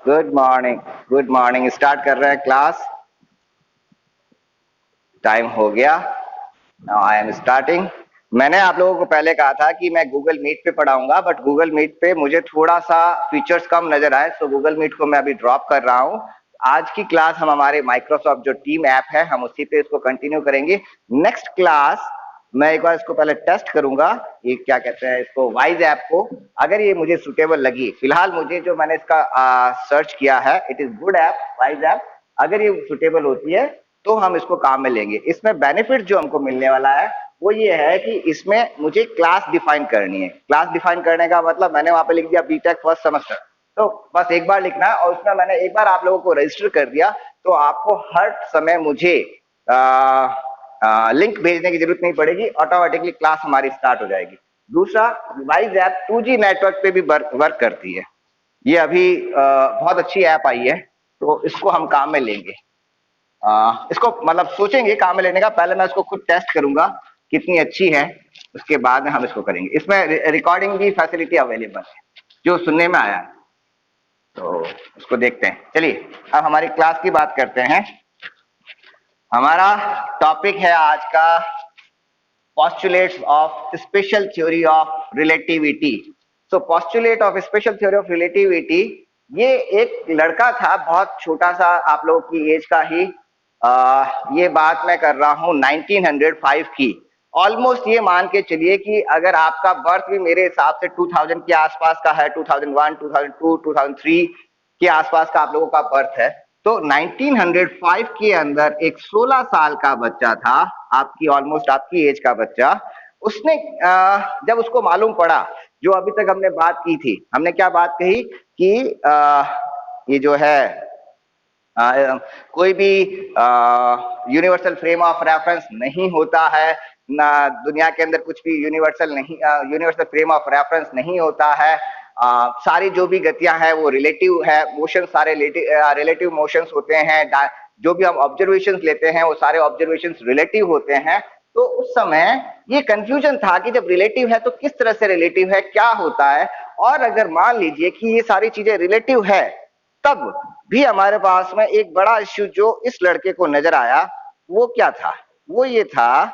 Good morning. Good morning. Start कर रहे हैं क्लास। टाइम हो गया। Now I am starting. मैंने आप लोगों को पहले कहा था कि मैं गूगल मीट पे पढ़ाऊंगा, बट गूगल मीट पे मुझे थोड़ा सा फीचर्स कम नजर आए, सो गूगल मीट को मैं अभी ड्रॉप कर रहा हूँ। आज की क्लास हम हमारे माइक्रोसॉफ्ट जो टीम ऐप है हम उसी पे इसको कंटिन्यू करेंगे। नेक्स्ट क्लास मैं एक बार इसको पहले टेस्ट करूंगा, ये क्या कहते हैं इसको, वाइज ऐप को। अगर ये मुझे सुटेबल लगी, फिलहाल मुझे जो मैंने इसका सर्च किया है, it is good app, wise app. अगर ये सुटेबल होती है तो हम इसको काम में लेंगे। इसमें बेनिफिट जो हमको मिलने वाला है वो ये है कि इसमें मुझे क्लास डिफाइन करनी है। क्लास डिफाइन करने का मतलब मैंने वहां पे लिख दिया बीटेक फर्स्ट सेमेस्टर, तो बस एक बार लिखना है, और उसमें मैंने एक बार आप लोगों को रजिस्टर कर दिया तो आपको हर समय मुझे लिंक भेजने की जरूरत नहीं पड़ेगी, ऑटोमेटिकली क्लास हमारी स्टार्ट हो जाएगी। दूसरा, वाइज ऐप 2G नेटवर्क पे भी वर्क करती है। ये अभी बहुत अच्छी ऐप आई है, तो इसको हम काम में लेंगे। इसको मतलब सोचेंगे काम में लेने का, पहले मैं इसको खुद टेस्ट करूंगा कितनी अच्छी है, उसके बाद में हम इसको करेंगे। इसमें रिकॉर्डिंग की फैसिलिटी अवेलेबल है जो सुनने में आया है, तो उसको देखते हैं। चलिए अब हमारी क्लास की बात करते हैं। हमारा टॉपिक है आज का postulates of special theory of relativity। so postulate of special theory of relativity, ये एक लड़का था बहुत छोटा सा, आप लोगों की एज का ही। ये बात मैं कर रहा हूं 1905 की। ऑलमोस्ट ये मान के चलिए कि अगर आपका बर्थ भी मेरे हिसाब से 2000 के आसपास का है, 2001, 2002, 2003 के आसपास का आप लोगों का बर्थ है, तो 1905 के अंदर एक 16 साल का बच्चा था, आपकी ऑलमोस्ट आपकी एज का बच्चा। उसने जब उसको मालूम पड़ा, जो अभी तक हमने बात की थी, हमने क्या बात कही कि ये जो है कोई भी यूनिवर्सल फ्रेम ऑफ रेफरेंस नहीं होता है ना, दुनिया के अंदर कुछ भी यूनिवर्सल फ्रेम ऑफ रेफरेंस नहीं होता है। सारी जो भी गतियां हैं वो रिलेटिव है, मोशन सारे रिलेटिव मोशंस होते हैं। जो भी हम ऑब्जर्वेशंस लेते हैं वो सारे ऑब्जर्वेशंस रिलेटिव होते हैं। तो उस समय ये कंफ्यूजन था कि जब रिलेटिव है तो किस तरह से रिलेटिव है, क्या होता है। और अगर मान लीजिए कि ये सारी चीजें रिलेटिव है, तब भी हमारे पास में एक बड़ा इश्यू जो इस लड़के को नजर आया वो क्या था, वो ये था,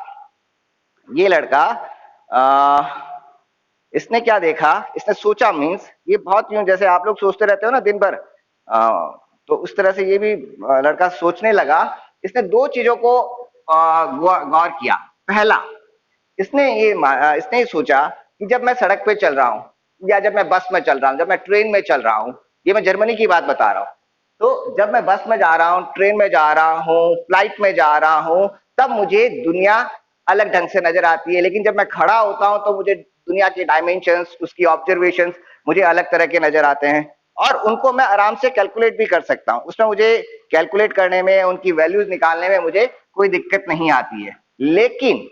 ये लड़का इसने क्या देखा, इसने सोचा, मीन्स ये बहुत यूं जैसे आप लोग सोचते रहते हो ना दिन भर, तो उस तरह से ये भी लड़का सोचने लगा। इसने दो चीजों को गौर किया। पहला, इसने ये सोचा कि जब मैं सड़क पे चल रहा हूं, या जब मैं बस में चल रहा हूं, जब मैं ट्रेन में चल रहा हूं, ये मैं जर्मनी की बात बता रहा हूं, तो जब मैं बस में जा रहा हूं, ट्रेन में जा रहा हूं, फ्लाइट में जा रहा हूं, तब मुझे दुनिया अलग ढंग से नजर आती है। लेकिन जब मैं खड़ा होता हूं तो मुझे दुनिया के डायमेंशंस, उसकी ऑब्जर्वेशंस मुझे अलग तरह के नजर आते हैं, और उनको मैं आराम से कैलकुलेट भी कर सकता हूं। उसमें मुझे कैलकुलेट करने में, उनकी वैल्यूज निकालने में मुझे कोई दिक्कत नहीं आती है। लेकिन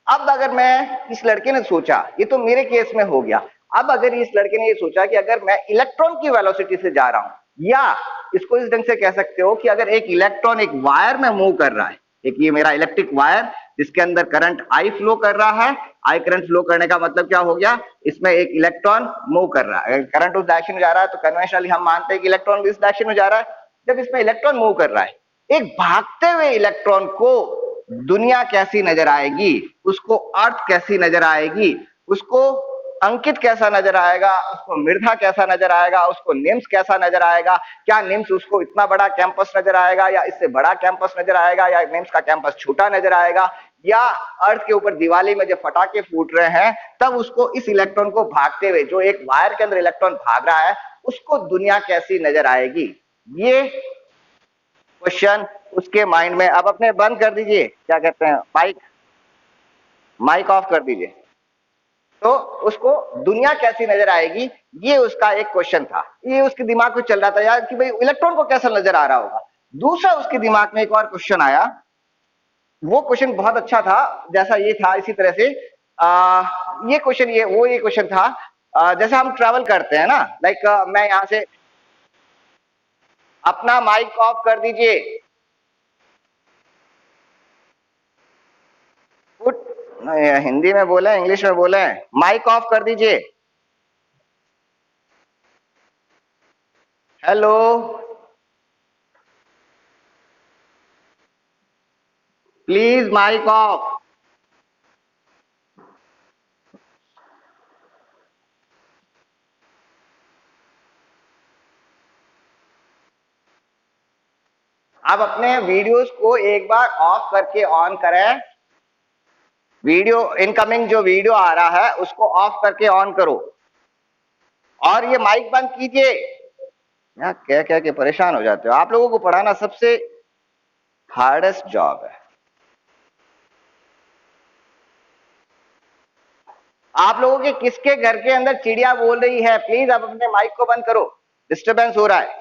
अब अगर मैं, इस लड़के ने सोचा, ये तो मेरे केस में हो गया, अब अगर इस लड़के ने ये सोचा कि अगर मैं इलेक्ट्रॉन की वेलोसिटी से जा रहा हूं, या इसको इस ढंग से कह सकते हो कि अगर एक इलेक्ट्रॉन एक वायर में मूव कर रहा है, एक ये मेरा इलेक्ट्रिक वायर जिसके अंदर करंट आई फ्लो कर रहा है, आई करंट फ्लो करने का मतलब क्या हो गया, इसमें एक इलेक्ट्रॉन मूव कर रहा है। करंट उस डायरेक्शन में जा रहा है तो कन्वेंशनली हम मानते हैं कि इलेक्ट्रॉन भी इस डायरेक्शन में जा रहा है। जब इसमें इलेक्ट्रॉन मूव कर रहा है, एक भागते हुए इलेक्ट्रॉन को दुनिया कैसी नजर आएगी, उसको अर्थ कैसी नजर आएगी, उसको अंकित कैसा नजर आएगा, उसको मृधा कैसा नजर आएगा, उसको निम्स कैसा नजर आएगा, क्या निम्स उसको इतना बड़ा कैंपस नजर आएगा या इससे बड़ा कैंपस नजर आएगा, या निम्स का कैंपस छोटा नजर आएगा, या अर्थ के ऊपर दिवाली में जब पटाखे फूट रहे हैं तब उसको इस इलेक्ट्रॉन को भागते हुए, जो एक वायर के अंदर इलेक्ट्रॉन भाग रहा है, उसको दुनिया कैसी नजर आएगी। ये क्वेश्चन उसके माइंड में, अब अपने बंद कर दीजिए, क्या कहते हैं, माइक माइक ऑफ कर दीजिए। तो उसको दुनिया कैसी नजर आएगी, ये उसका एक क्वेश्चन था। ये उसके दिमाग में चल रहा था यार कि भाई इलेक्ट्रॉन को कैसा नजर आ रहा होगा। दूसरा उसके दिमाग में एक और क्वेश्चन आया, वो क्वेश्चन बहुत अच्छा था, जैसा ये था इसी तरह से ये क्वेश्चन, ये क्वेश्चन था, जैसे हम ट्रैवल करते हैं ना, लाइक मैं यहां से, अपना माइक ऑफ कर दीजिए, हिंदी में बोले इंग्लिश में बोले, माइक ऑफ कर दीजिए। Hello, please mic off. आप अपने वीडियोस को एक बार ऑफ करके ऑन करें। वीडियो इनकमिंग जो वीडियो आ रहा है उसको ऑफ करके ऑन करो और ये माइक बंद कीजिए। यहाँ कह कह के परेशान हो जाते हो। आप लोगों को पढ़ाना सबसे हार्डेस्ट जॉब है। आप लोगों के किसके घर के अंदर चिड़िया बोल रही है? प्लीज आप अपने माइक को बंद करो, डिस्टरबेंस हो रहा है।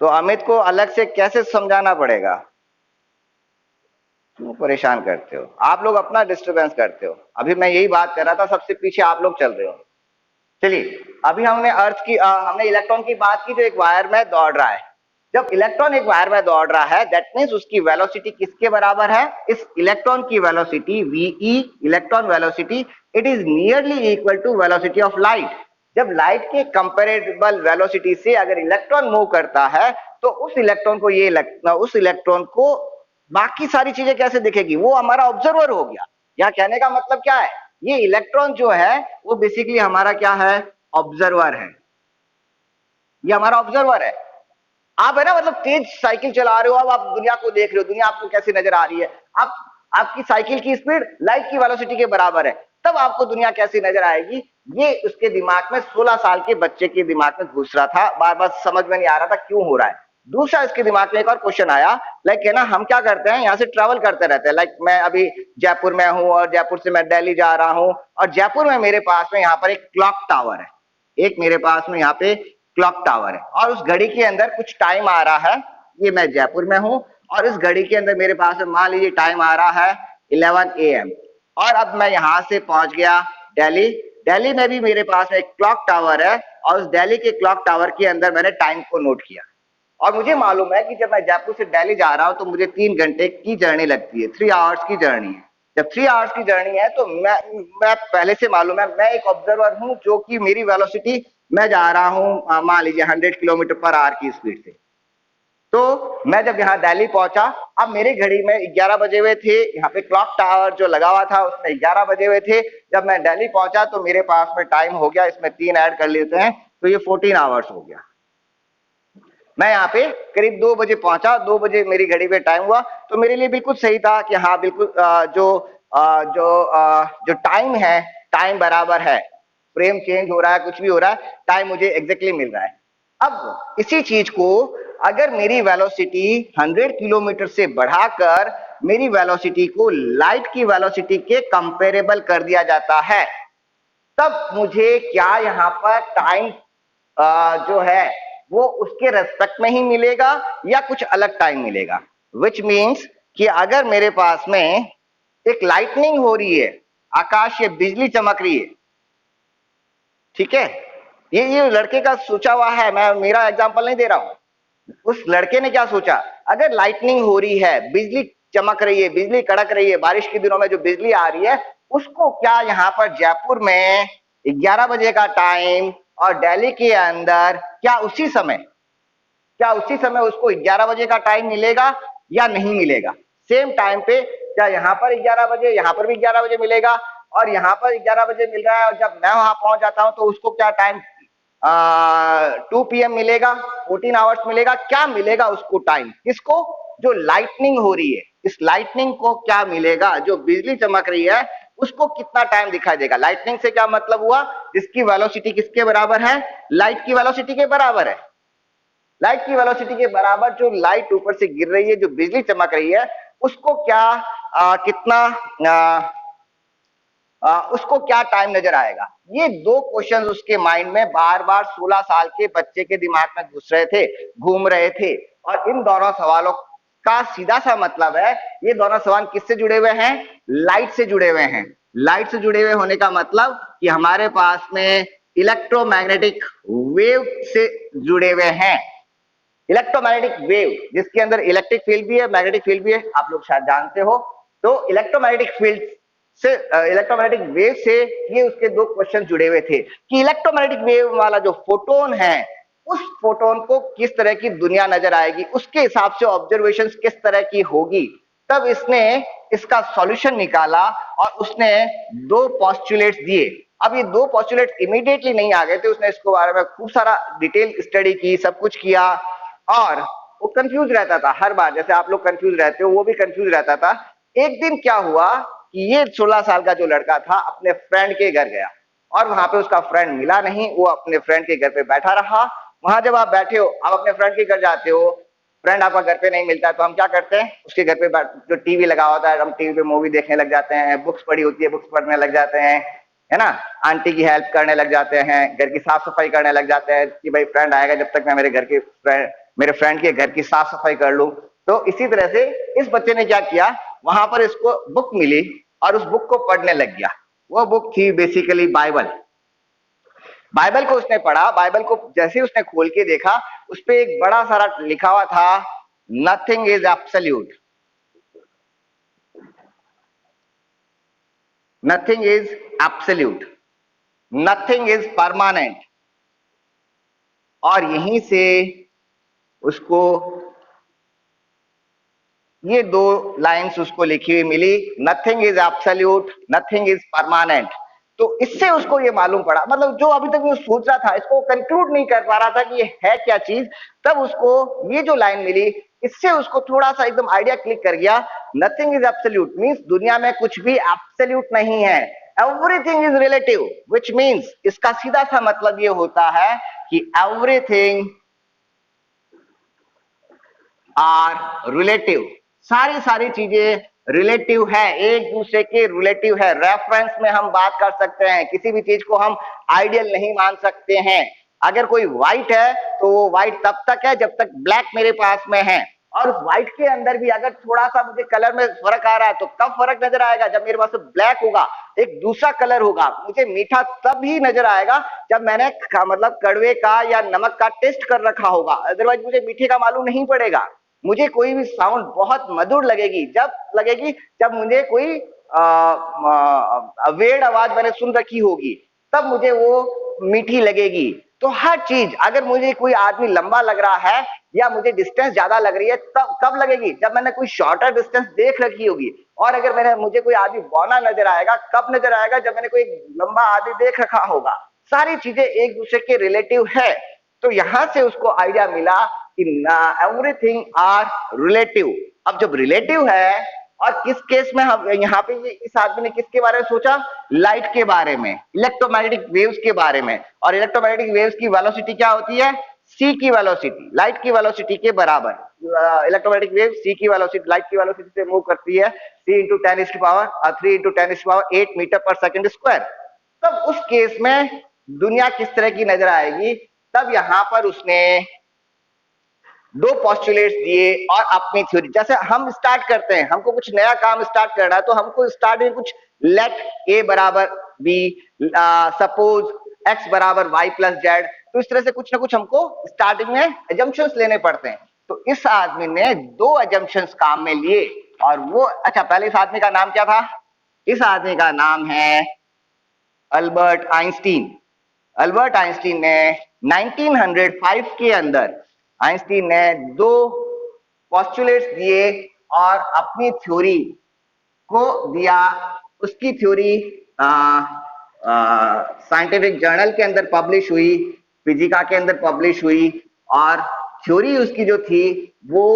तो अमित को अलग से कैसे समझाना पड़ेगा? क्यों परेशान करते हो? आप लोग अपना डिस्टरबेंस करते हो। अभी मैं यही बात कर रहा था, सबसे पीछे आप लोग चल रहे हो। चलिए, अभी हमने अर्थ की हमने इलेक्ट्रॉन की बात की जो एक वायर में दौड़ रहा है। जब इलेक्ट्रॉन एक वायर में दौड़ रहा है, दैट मींस उसकी वेलोसिटी किसके बराबर है? इस इलेक्ट्रॉन की velocity V E, electron velocity, it is nearly equal to velocity of light. जब लाइट के कंपेरेबल वेलोसिटी से अगर इलेक्ट्रॉन मूव करता है तो उस इलेक्ट्रॉन को बाकी सारी चीजें कैसे दिखेगी? वो हमारा ऑब्जर्वर हो गया। यहाँ कहने का मतलब क्या है? ये इलेक्ट्रॉन जो है वो बेसिकली हमारा क्या है? ऑब्जर्वर है। ये हमारा ऑब्जर्वर है। आप है ना, मतलब तेज साइकिल चला रहे हो, अब आप दुनिया को देख रहे हो, दुनिया आपको कैसी नजर आ रही है? आप आपकी साइकिल की स्पीड लाइट की वेलोसिटी के बराबर है, तब आपको दुनिया कैसी नजर आएगी? ये उसके दिमाग में 16 साल के बच्चे के दिमाग में घुस रहा था, बार बार समझ में नहीं आ रहा था क्यों हो रहा है। दूसरा इसके दिमाग में एक और क्वेश्चन आया, लाइक है ना, हम क्या करते हैं, यहाँ से ट्रेवल करते रहते हैं। लाइक मैं अभी जयपुर में हूँ और जयपुर से मैं दिल्ली जा रहा हूँ, और जयपुर में मेरे पास में यहाँ पर एक क्लॉक टावर है। एक मेरे पास में यहाँ पे क्लॉक टावर है और उस घड़ी के अंदर कुछ टाइम आ रहा है। ये मैं जयपुर में हूं और इस घड़ी के अंदर मेरे पास में मान लीजिए टाइम आ रहा है 11 AM। और अब मैं यहां से पहुंच गया दिल्ली। दिल्ली में भी मेरे पास एक क्लॉक टावर है और उस दिल्ली के क्लॉक टावर के अंदर मैंने टाइम को नोट किया। और मुझे मालूम है कि जब मैं जयपुर से दिल्ली जा रहा हूं तो मुझे 3 घंटे की जर्नी लगती है, 3 आवर्स की जर्नी है। जब 3 आवर्स की जर्नी है तो मैं पहले से मालूम है, मैं एक ऑब्जर्वर हूं जो कि मेरी वेलोसिटी, मैं जा रहा हूं मान लीजिए 100 km/h की स्पीड से। तो मैं जब यहाँ दिल्ली पहुंचा, अब मेरी घड़ी में 11 बजे हुए थे, यहाँ पे क्लॉक टावर जो लगा हुआ था उसमें 11 बजे हुए थे। जब मैं दिल्ली पहुंचा तो मेरे पास में टाइम हो गया, इसमें 3 ऐड कर लेते हैं तो ये 14 आवर्स हो गया। मैं यहाँ पे करीब 2 बजे पहुंचा, 2 बजे मेरी घड़ी पे टाइम हुआ, तो मेरे लिए बिल्कुल सही था कि हाँ बिल्कुल जो टाइम है, टाइम बराबर है, फ्रेम चेंज हो रहा है, कुछ भी हो रहा है, टाइम मुझे एग्जैक्टली मिल रहा है। अब इसी चीज को अगर मेरी वेलोसिटी 100 किलोमीटर से बढ़ाकर मेरी वेलोसिटी को लाइट की वेलोसिटी के कंपेरेबल कर दिया जाता है, तब मुझे क्या यहाँ पर टाइम जो है वो उसके रेस्पेक्ट में ही मिलेगा या कुछ अलग टाइम मिलेगा? विच मीन्स कि अगर मेरे पास में एक लाइटनिंग हो रही है, आकाश से बिजली चमक रही है, ठीक है, ये लड़के का सोचा हुआ है, मैं मेरा एग्जांपल नहीं दे रहा हूं। उस लड़के ने क्या सोचा, अगर लाइटनिंग हो रही है, बिजली चमक रही है, बिजली कड़क रही है, बारिश के दिनों में जो बिजली आ रही है, उसको क्या यहाँ पर जयपुर में 11 बजे का टाइम और दिल्ली के अंदर क्या उसी समय उसको 11 बजे का टाइम मिलेगा या नहीं मिलेगा? सेम टाइम पे क्या यहाँ पर 11 बजे, यहाँ पर भी 11 बजे मिलेगा? और यहाँ पर 11 बजे मिल रहा है और जब मैं वहां पहुंच जाता हूं तो उसको क्या टाइम 2 PM मिलेगा, 14 आवर्स मिलेगा? क्या मिलेगा उसको टाइम? किसको? जो लाइटनिंग हो रही है, इस लाइटनिंग को क्या मिलेगा? जो बिजली चमक रही है उसको कितना टाइम दिखाई देगा? लाइटनिंग से क्या मतलब हुआ? जिसकी वेलोसिटी किसके बराबर है? लाइट की वेलोसिटी के बराबर है। लाइट की वेलोसिटी के बराबर जो लाइट ऊपर से गिर रही है, जो बिजली चमक रही है, उसको क्या कितना उसको क्या टाइम नजर आएगा? ये दो क्वेश्चन उसके माइंड में बार बार 16 साल के बच्चे के दिमाग में घुस रहे थे, घूम रहे थे। और इन दोनों सवालों का सीधा सा मतलब है, ये दोनों सवाल किससे जुड़े हुए हैं? लाइट से जुड़े हुए हैं। लाइट से जुड़े हुए होने का मतलब कि हमारे पास में इलेक्ट्रोमैग्नेटिक वेव से जुड़े हुए हैं। इलेक्ट्रोमैग्नेटिक वेव जिसके अंदर इलेक्ट्रिक फील्ड भी है, मैग्नेटिक फील्ड भी है, आप लोग शायद जानते हो। तो इलेक्ट्रोमैग्नेटिक फील्ड से इलेक्ट्रोमैग्नेटिक वेव से ये उसके दो क्वेश्चन जुड़े हुए थे कि इलेक्ट्रोमैग्नेटिक वेव वाला जो फोटोन है उस फोटोन को किस तरह की दुनिया नजर आएगी, उसके हिसाब से ऑब्जर्वेशन किस तरह की होगी। तब इसने इसका सॉल्यूशन निकाला और उसने दो पोस्टुलेट्स दिए। अब ये दो पोस्टुलेट्स इमीडिएटली नहीं आ गए थे, उसने इसके बारे में खूब सारा डिटेल स्टडी की, सब कुछ किया और वो कंफ्यूज रहता था हर बार, जैसे आप लोग कंफ्यूज रहते हो वो भी कंफ्यूज रहता था। एक दिन क्या हुआ कि ये 16 साल का जो लड़का था अपने फ्रेंड के घर गया और वहां पे उसका फ्रेंड मिला नहीं, वो अपने फ्रेंड के घर पे बैठा रहा। वहां जब आप बैठे हो, आप अपने फ्रेंड के घर जाते हो, फ्रेंड आपका घर पे नहीं मिलता है तो हम क्या करते हैं, उसके घर पे जो टीवी लगा होता है हम टीवी पे मूवी देखने लग जाते हैं, बुक्स पढ़ी होती है बुक्स पढ़ने लग जाते हैं, है ना, आंटी की हेल्प करने लग जाते हैं, घर की साफ सफाई करने लग जाते हैं कि भाई फ्रेंड आएगा जब तक मैं मेरे फ्रेंड के घर की साफ सफाई कर लूं। तो इसी तरह से इस बच्चे ने क्या किया, वहां पर इसको बुक मिली और उस बुक को पढ़ने लग गया। वो बुक थी बेसिकली बाइबल। बाइबल को उसने पढ़ा, बाइबल को जैसे ही उसने खोल के देखा उस पे एक बड़ा सारा लिखा हुआ था, nothing is absolute, nothing is absolute, nothing is permanent. और यहीं से उसको ये दो लाइंस उसको लिखी हुई मिली, nothing is absolute, nothing is permanent. तो इससे उसको ये मालूम पड़ा, मतलब जो अभी तक वो सोच रहा था इसको कंक्लूड नहीं कर पा रहा था कि ये है क्या चीज, तब उसको ये जो लाइन मिली इससे उसको थोड़ा सा एकदम आइडिया क्लिक कर गया। नथिंग इज एब्सोल्यूट मींस दुनिया में कुछ भी एब्सोल्यूट नहीं है, everything is relative, which means इसका सीधा सा मतलब ये होता है कि एवरीथिंग आर रिलेटिव, सारी सारी चीजें रिलेटिव है, एक दूसरे के रिलेटिव है। रेफरेंस में हम बात कर सकते हैं, किसी भी चीज को हम आइडियल नहीं मान सकते हैं। अगर कोई व्हाइट है तो वो व्हाइट तब तक है जब तक ब्लैक मेरे पास में है, और उस व्हाइट के अंदर भी अगर थोड़ा सा मुझे कलर में फर्क आ रहा है तो कब फर्क नजर आएगा, जब मेरे पास ब्लैक होगा, एक दूसरा कलर होगा, मुझे मीठा तब ही नजर आएगा जब मैंने मतलब कड़वे का या नमक का टेस्ट कर रखा होगा, अदरवाइज मुझे मीठे का मालूम नहीं पड़ेगा। मुझे कोई भी साउंड बहुत मधुर लगेगी जब मुझे कोई वेड़ आवाज मैंने सुन रखी होगी, तब मुझे वो मीठी लगेगी। तो हर चीज, अगर मुझे कोई आदमी लंबा लग रहा है या मुझे डिस्टेंस ज्यादा लग रही है तब कब लगेगी, जब मैंने कोई शॉर्टर डिस्टेंस देख रखी होगी। और अगर मुझे कोई आदमी बौना नजर आएगा, कब नजर आएगा, जब मैंने कोई लंबा आदमी देख रखा होगा। सारी चीजें एक दूसरे के रिलेटिव है। तो यहां से उसको आइडिया मिला कि एवरीथिंग आर रिलेटिव। अब जब रिलेटिव है, और किस केस में हम यहाँ पे इस आदमी ने किसके बारे में सोचा, लाइट के बारे में, इलेक्ट्रोमैग्नेटिक वेव्स के बारे में। और इलेक्ट्रोमैग्नेटिक वेव्स की वेलोसिटी क्या होती है, सी की वेलोसिटी, लाइट की वेलोसिटी के बराबर। इलेक्ट्रोमैग्नेटिक वेव सी की वेलोसिटी लाइट की वेलोसिटी से मूव करती है, सी इंटू 10⁻³ 3 × 10⁻⁸ मीटर पर सेकंड स्क्वायर। तब उस केस में दुनिया किस तरह की नजर आएगी, तब यहां पर उसने दो पोस्टुलेट्स दिए और अपनी थ्योरी। जैसे हम स्टार्ट करते हैं, हमको कुछ नया काम स्टार्ट करना है तो हमको स्टार्टिंग कुछ लेट ए बराबर बी, सपोज एक्स बराबर वाई प्लस जेड, तो इस तरह से कुछ ना कुछ हमको स्टार्टिंग में एजम्पशंस लेने पड़ते हैं। तो इस आदमी ने दो एजम्पशंस काम में लिए और वो, अच्छा पहले इस आदमी का नाम क्या था, इस आदमी का नाम है अल्बर्ट आइंस्टीन। अल्बर्ट आइंस्टीन ने 1905 के अंदर आइंस्टीन ने दो पोस्टुलेट्स दिए और अपनी थ्योरी को दिया। उसकी थ्योरी साइंटिफिक जर्नल के अंदर पब्लिश हुई, फिजिका के अंदर पब्लिश हुई, और थ्योरी उसकी जो थी वो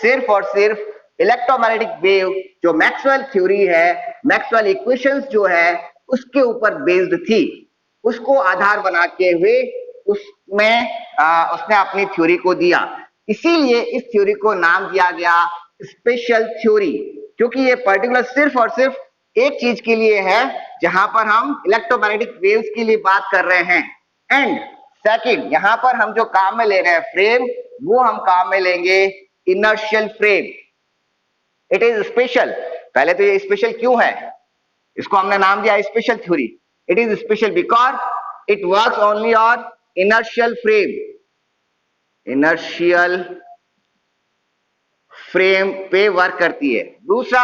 सिर्फ और सिर्फ इलेक्ट्रोमैग्नेटिक वेव, जो मैक्सवेल थ्योरी है, मैक्सवेल इक्वेशंस जो है उसके ऊपर बेस्ड थी। उसको आधार बना के हुए उसमें उसने अपनी थ्योरी को दिया। इसीलिए इस थ्योरी को नाम दिया गया स्पेशल थ्योरी, क्योंकि ये पर्टिकुलर सिर्फ और सिर्फ एक चीज के लिए है जहां पर हम इलेक्ट्रोमैग्नेटिक वेव्स के लिए बात कर रहे हैं। एंड सेकंड, यहां पर हम जो काम में ले रहे हैं फ्रेम, वो हम काम में लेंगे inertial frame. It is special. पहले तो ये स्पेशल क्यों है, इसको हमने नाम दिया special theory. It is special because it works only on inertial frame, inertial frame पे वर्क करती है। दूसरा,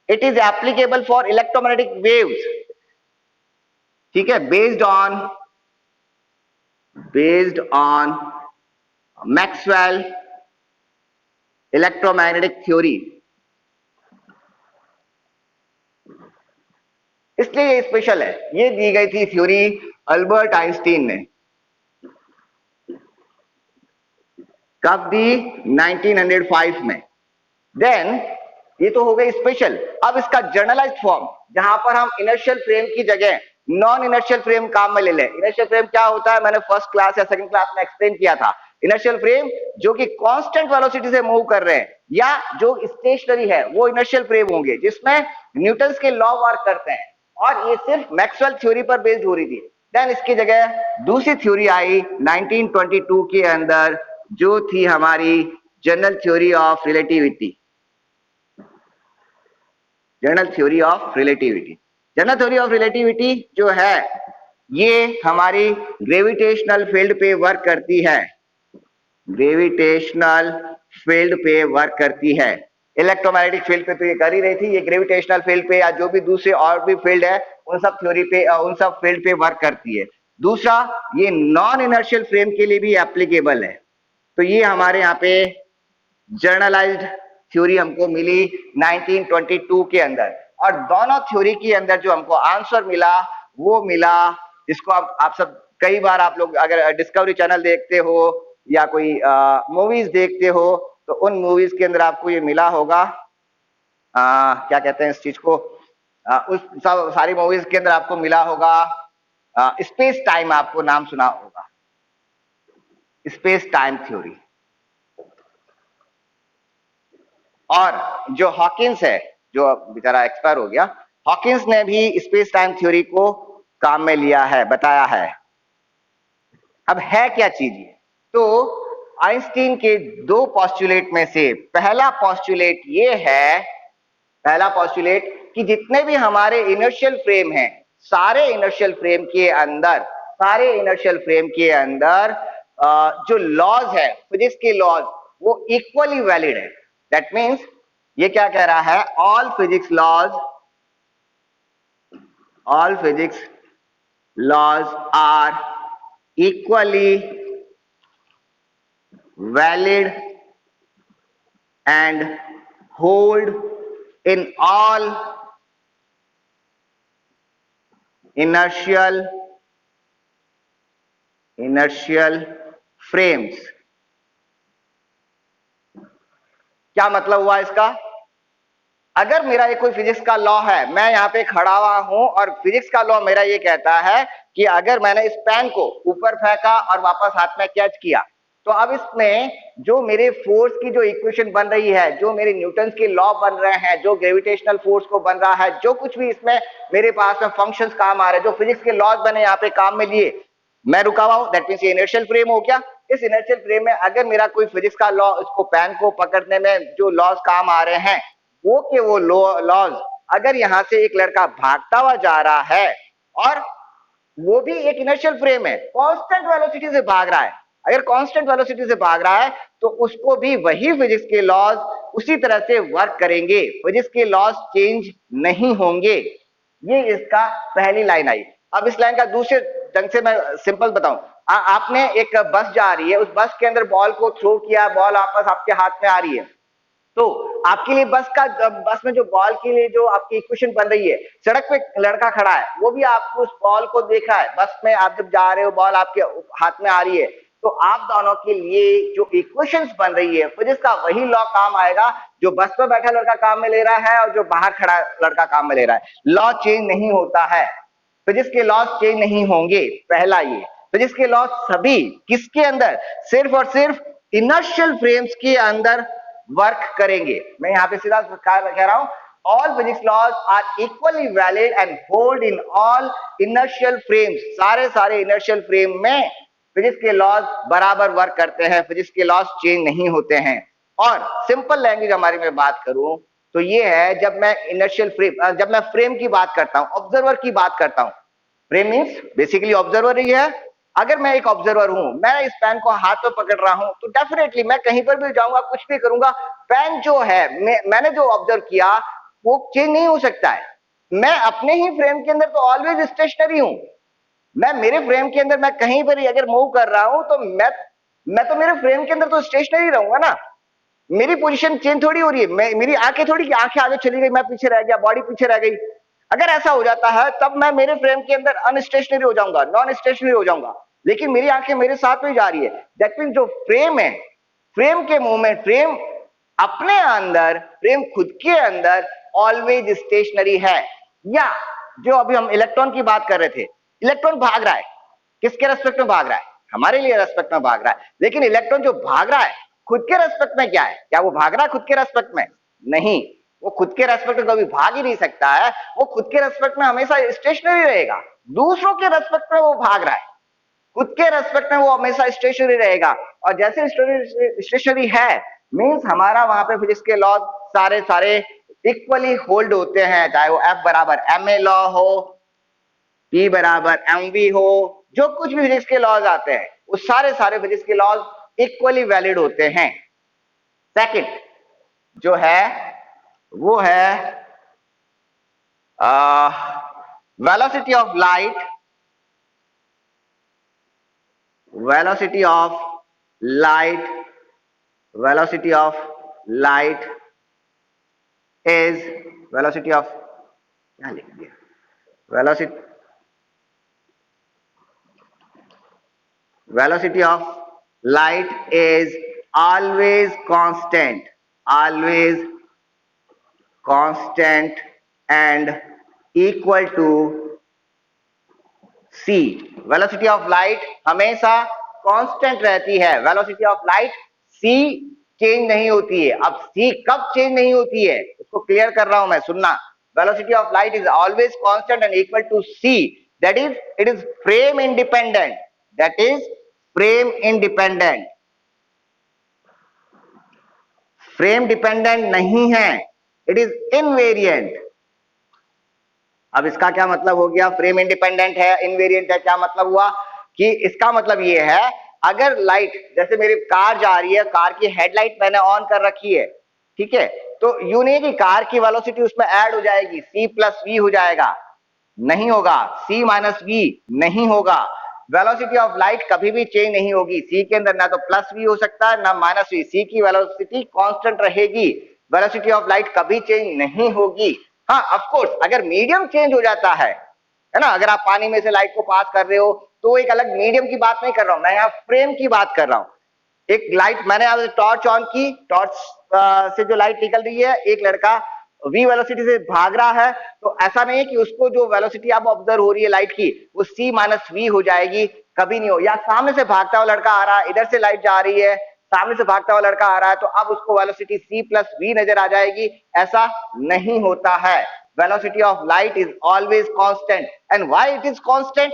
it is applicable for electromagnetic waves, ठीक है, based on Maxwell electromagnetic theory. इसलिए ये स्पेशल है। ये दी गई थी थ्योरी अल्बर्ट आइंस्टीन ने। कब दी? 1905 में। देन ये तो हो गई स्पेशल। अब इसका जर्नलाइज्ड फॉर्म, जहां पर हम इनर्शियल फ्रेम की जगह नॉन इनर्शियल फ्रेम काम में ले लें। इनर्शियल फ्रेम क्या होता है, मैंने फर्स्ट क्लास या सेकंड क्लास में एक्सप्लेन किया था। इनर्शियल फ्रेम जो कि कांस्टेंट वेलोसिटी से मूव कर रहे हैं या जो स्टेशनरी है वो इनर्शियल फ्रेम होंगे, जिसमें न्यूटन्स के लॉ वर्क करते हैं, और ये सिर्फ मैक्सवेल थ्योरी पर बेस्ड हो रही थी। देन इसकी जगह दूसरी थ्योरी आई 1922 के अंदर, जो थी हमारी general theory of relativity. General theory of relativity, general theory of relativity जो है ये हमारी ग्रेविटेशनल फील्ड पे वर्क करती है। ग्रेविटेशनल फील्ड पे वर्क करती है। इलेक्ट्रोमैग्नेटिक फील्ड पे तो ये कर ही रही थी, ये ग्रेविटेशनल फील्ड पे या जो भी दूसरे और भी फील्ड है उन सब थ्योरी पे, उन सब फील्ड पे वर्क करती है। दूसरा, ये नॉन इनर्शियल फ्रेम के लिए भी एप्लीकेबल है। तो ये हमारे यहाँ पे जर्नलाइज्ड थ्योरी हमको मिली 1922 के अंदर। और दोनों थ्योरी के अंदर जो हमको आंसर मिला वो मिला, जिसको आप सब कई बार आप लोग अगर डिस्कवरी चैनल देखते हो या कोई मूवीज देखते हो तो उन मूवीज के अंदर आपको ये मिला होगा, क्या कहते हैं इस चीज को, उस सब सारी मूवीज के अंदर आपको मिला होगा स्पेस टाइम, आपको नाम सुना होगा, स्पेस टाइम थ्योरी। और जो हॉकिंस है, जो बेचारा एक्सपायर हो गया, हॉकिंस ने भी स्पेस टाइम थ्योरी को काम में लिया है, बताया है। अब है क्या चीज ये? तो आइंस्टीन के दो पोस्टुलेट में से पहला पोस्टुलेट ये है, पहला पोस्टुलेट कि जितने भी हमारे इनर्शियल फ्रेम हैं, सारे इनर्शियल फ्रेम के अंदर, सारे इनर्शियल फ्रेम के अंदर जो लॉज है, फिजिक्स के लॉज, वो इक्वली वैलिड है। दैट मीन्स ये क्या कह रहा है, all physics laws are equally valid and hold in all inertial frames। क्या मतलब हुआ इसका? अगर मेरा ये कोई फिजिक्स का लॉ है, मैं यहाँ पे खड़ा हुआ हूं और फिजिक्स का लॉ मेरा ये कहता है कि अगर मैंने इस पेन को ऊपर फेंका और वापस हाथ में कैच किया, तो अब इसमें जो मेरे फोर्स की जो इक्वेशन बन रही है, जो मेरे न्यूटन्स के लॉ बन रहे हैं, जो ग्रेविटेशनल फोर्स को बन रहा है, जो कुछ भी इसमें मेरे पास में फंक्शंस काम आ रहे हैं, जो फिजिक्स के लॉज बने यहाँ पे काम में लिए, मैं रुका हुआ हूं, दैट मींस ये इनर्शियल फ्रेम हो गया। इस इनर्शियल फ्रेम में अगर मेरा कोई फिजिक्स का लॉ, इसको पेन को पकड़ने में जो लॉज काम आ रहे हैं, वो के वो लॉज, अगर यहां से एक लड़का भागता हुआ जा रहा है और वो भी एक इनर्शियल फ्रेम है, कांस्टेंट वेलोसिटी से भाग रहा है, अगर कांस्टेंट वेलोसिटी से भाग रहा है तो उसको भी वही फिजिक्स के लॉज उसी तरह से वर्क करेंगे, फिजिक्स के लॉज चेंज नहीं होंगे। ये इसका पहली लाइन आई। अब इस लाइन का दूसरे ढंग से मैं सिंपल बताऊं, आपने एक बस जा रही है, उस बस के अंदर बॉल को थ्रो किया, बॉल वापस आपके हाथ में आ रही है, तो आपके लिए बस में जो बॉल के लिए जो आपकी इक्वेशन बन रही है, सड़क पे लड़का खड़ा है, वो भी आपको उस बॉल को देखा है, बस में आप जब जा रहे हो बॉल आपके हाथ में आ रही है, तो आप दोनों के लिए जो इक्वेशंस बन रही है फिजिक्स का वही लॉ काम आएगा, जो बस में बैठा लड़का काम में ले रहा है और जो बाहर खड़ा लड़का काम में ले रहा है। लॉ चेंज नहीं होता है, फिजिक्स के लॉ चेंज नहीं होंगे। पहला ये, फिजिक्स के लॉ सभी किसके अंदर, सिर्फ और सिर्फ इनर्शियल फ्रेम्स के अंदर वर्क करेंगे। मैं यहाँ पे सीधा कह रहा हूं, all physics laws are equally valid and hold in all inertial frames। सारे inertial frame में फिजिक्स के लॉज बराबर वर्क करते हैं, फिजिक्स के लॉज चेंज नहीं होते हैं। और सिंपल लैंग्वेज हमारी में बात करूं तो ये है, जब मैं इनर्शियल फ्रेम, जब मैं फ्रेम की बात करता हूं, ऑब्जर्वर की बात करता हूं, फ्रेम मींस बेसिकली ऑब्जर्वर ही है। अगर मैं एक ऑब्जर्वर हूं, मैं इस पेन को हाथ में पकड़ रहा हूं, तो डेफिनेटली मैं कहीं पर भी जाऊंगा, कुछ भी करूंगा, पेन जो है मैंने जो ऑब्जर्व किया वो चेंज नहीं हो सकता है। मैं अपने ही फ्रेम के अंदर तो ऑलवेज स्टेशनरी हूं। मैं मेरे फ्रेम के अंदर मैं कहीं पर अगर मूव कर रहा हूं तो मैं तो मेरे फ्रेम के अंदर तो स्टेशनरी रहूंगा ना। मेरी पोजीशन चेंज थोड़ी हो रही है। मेरी आंखें थोड़ी कि आंखें आगे चली गई, मैं पीछे रह गया, बॉडी पीछे रह गई। अगर ऐसा हो जाता है तब मैं मेरे फ्रेम के अंदर अनस्टेशनरी हो जाऊंगा, नॉन स्टेशनरी हो जाऊंगा। लेकिन मेरी आंखें मेरे साथ में जा रही है। दैट मीन जो फ्रेम है, फ्रेम के मूवमेंट, फ्रेम अपने अंदर, फ्रेम खुद के अंदर ऑलवेज स्टेशनरी है। या जो अभी हम इलेक्ट्रॉन की बात कर रहे थे, इलेक्ट्रॉन भाग रहा है, किसके रेस्पेक्ट में भाग रहा है? हमारे लिए रेस्पेक्ट में भाग रहा है। लेकिन इलेक्ट्रॉन जो भाग रहा है खुद के रेस्पेक्ट में क्या है? क्या वो भाग रहा है खुद के रेस्पेक्ट में? नहीं, वो खुद के रेस्पेक्ट में कभी भाग ही नहीं सकता है। वो खुद के रेस्पेक्ट में हमेशा स्टेशनरी रहेगा। दूसरों के रेस्पेक्ट में वो भाग रहा है, खुद के रेस्पेक्ट में वो हमेशा स्टेशनरी रहेगा। और जैसे स्टेशनरी है मींस हमारा वहां पे फिजिक्स के लॉ सारे सारे इक्वली होल्ड होते हैं, चाहे वो F बराबर ma लॉ हो, P बराबर mv हो, जो कुछ भी फिजिक्स के लॉज आते हैं वो सारे सारे फिजिक्स के लॉज इक्वली वैलिड होते हैं। सेकंड जो है वो है velocity of light, velocity of light, velocity of light is velocity of, क्या लिख दिया, velocity, velocity of light is always constant, always constant and equal to c। velocity of light हमेशा कांस्टेंट रहती है। velocity of light c change नहीं होती है। अब c कब चेंज नहीं होती है उसको क्लियर कर रहा हूं मैं, सुनना। velocity of light is always constant and equal to c, that is it is frame independent, that is frame independent, frame dependent नहीं है, इट इज इनवेरिएंट। अब इसका क्या मतलब हो गया? फ्रेम इंडिपेंडेंट है, इनवेरिएंट है, क्या मतलब हुआ कि इसका मतलब ये है अगर लाइट, जैसे मेरी कार जा रही है, कार की हेडलाइट मैंने ऑन कर रखी है, ठीक है, तो यूं नहीं कि कार की वेलोसिटी उसमें ऐड हो जाएगी, c प्लस वी हो जाएगा, नहीं होगा। c माइनस वी नहीं होगा। वेलोसिटी ऑफ लाइट कभी भी चेंज नहीं होगी। c के अंदर ना तो प्लस वी हो सकता है ना माइनस वी, c की वेलोसिटी कांस्टेंट रहेगी। वेलोसिटी ऑफ लाइट कभी चेंज नहीं होगी। हाँ ऑफ कोर्स अगर मीडियम चेंज हो जाता है ना, अगर आप पानी में से लाइट को पास कर रहे हो तो एक अलग मीडियम की बात नहीं कर रहा हूं मैं, यहाँ फ्रेम की बात कर रहा हूं। एक लाइट मैंने आज टॉर्च ऑन की, टॉर्च से जो लाइट निकल रही है, एक लड़का v वेलोसिटी से भाग रहा है, तो ऐसा नहीं है कि उसको जो वेलोसिटी अब ऑब्जर्व हो रही है लाइट की वो c माइनस वी हो जाएगी, कभी नहीं हो। या सामने से भागता हुआ लड़का आ रहा है, इधर से लाइट जा रही है, सामने से भागता हुआ लड़का आ रहा है तो अब उसको वेलोसिटी c प्लस वी नजर आ जाएगी, ऐसा नहीं होता है। Velocity of light is always constant. And why it is constant?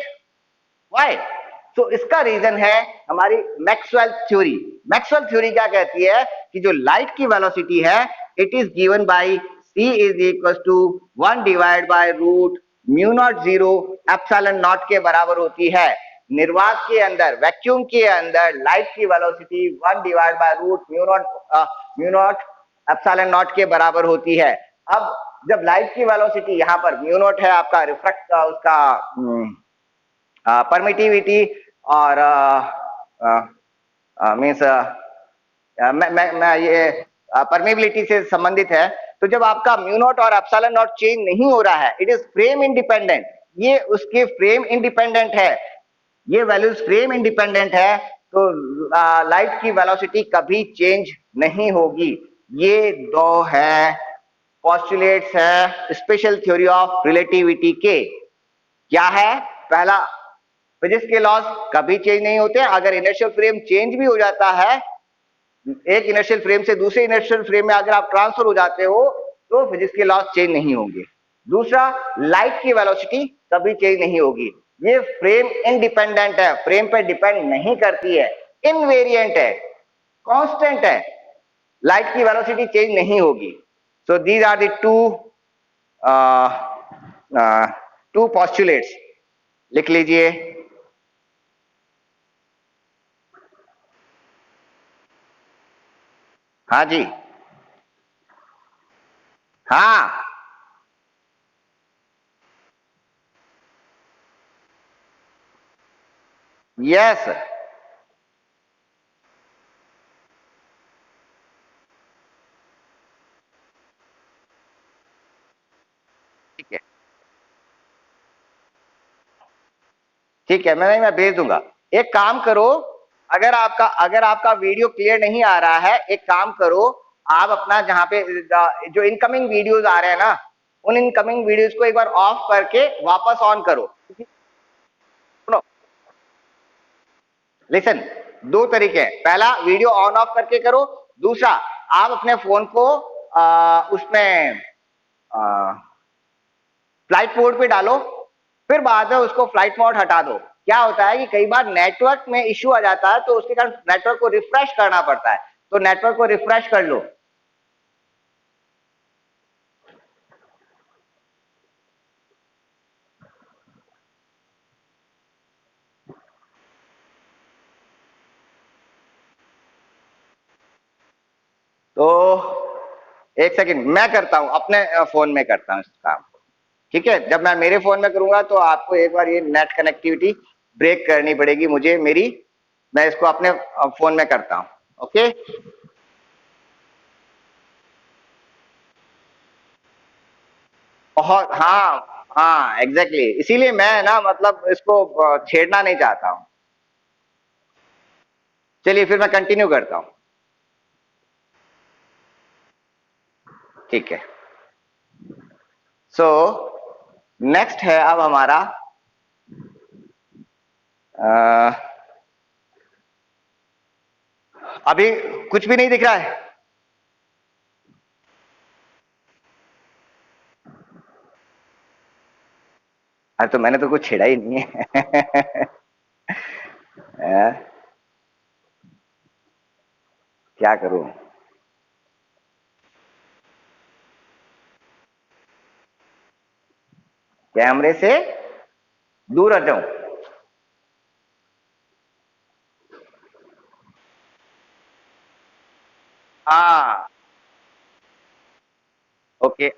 Why? तो इसका रीजन है हमारी मैक्सवेल थ्योरी। मैक्सवेल थ्योरी क्या कहती है कि जो लाइट की वेलोसिटी है it is given by c is equal to 1 divide by root mu naught 0 epsilon naught के बराबर होती है। निर्वात के अंदर, वैक्यूम के अंदर लाइट की velocity 1 divide by root mu naught epsilon naught के बराबर होती है। अब जब लाइट की वेलोसिटी यहाँ पर म्यू नॉट है, आपका रिफ्रैक्ट उसका परमिटिविटी और मीन्स मैं ये परमेबिलिटी से संबंधित है, तो जब आपका म्यू नॉट और एप्सिलॉन नॉट चेंज नहीं हो रहा है, इट इज फ्रेम इंडिपेंडेंट, ये उसके फ्रेम इंडिपेंडेंट है, ये वैल्यूज फ्रेम इंडिपेंडेंट है, तो लाइट की वेलोसिटी कभी चेंज नहीं होगी। ये दो है पोस्टुलेट्स है स्पेशल थ्योरी ऑफ रिलेटिविटी के। क्या है? पहला, फिजिक्स के लॉज कभी चेंज नहीं होते। अगर इनर्शियल फ्रेम चेंज भी हो जाता है, एक इनर्शियल फ्रेम से दूसरे इनर्शियल फ्रेम में अगर आप ट्रांसफर हो जाते हो तो फिजिक्स के लॉज चेंज नहीं होंगे। दूसरा, लाइट की वेलोसिटी कभी चेंज नहीं होगी, ये फ्रेम इंडिपेंडेंट है, फ्रेम पे डिपेंड नहीं करती है, इनवेरिएंट है, कांस्टेंट है, लाइट की वेलोसिटी चेंज नहीं होगी। So these are the two postulates, लिख लीजिए। हाँ जी, हाँ यस, ठीक है, ठीक है, मैं भेज दूंगा। एक काम करो, अगर आपका वीडियो क्लियर नहीं आ रहा है, एक काम करो, आप अपना जहां पे जो इनकमिंग वीडियोस आ रहे हैं ना, उन इनकमिंग वीडियोस को एक बार ऑफ करके वापस ऑन करो। सुनो, लिसन, दो तरीके हैं। पहला, वीडियो ऑन ऑफ करके करो। दूसरा, आप अपने फोन को उसमें फ्लाइट मोड पे डालो, फिर बाद में उसको फ्लाइट मोड हटा दो। क्या होता है कि कई बार नेटवर्क में इश्यू आ जाता है, तो उसके कारण नेटवर्क को रिफ्रेश करना पड़ता है। तो नेटवर्क को रिफ्रेश कर लो। तो एक सेकंड, मैं करता हूं, अपने फोन में करता हूं इस काम को। ठीक है, जब मैं मेरे फोन में करूंगा तो आपको एक बार ये नेट कनेक्टिविटी ब्रेक करनी पड़ेगी मुझे मेरी। मैं इसको अपने फोन में करता हूं। ओके, बहुत, हाँ हाँ, एग्जैक्टली, इसीलिए मैं ना मतलब इसको छेड़ना नहीं चाहता हूं। चलिए फिर मैं कंटिन्यू करता हूं। ठीक है, सो नेक्स्ट है अब हमारा अ, अभी कुछ भी नहीं दिख रहा है। अरे तो मैंने तो कुछ छेड़ा ही नहीं है। क्या करूं? कैमरे से दूर हट जाऊं? हाँ, ओके,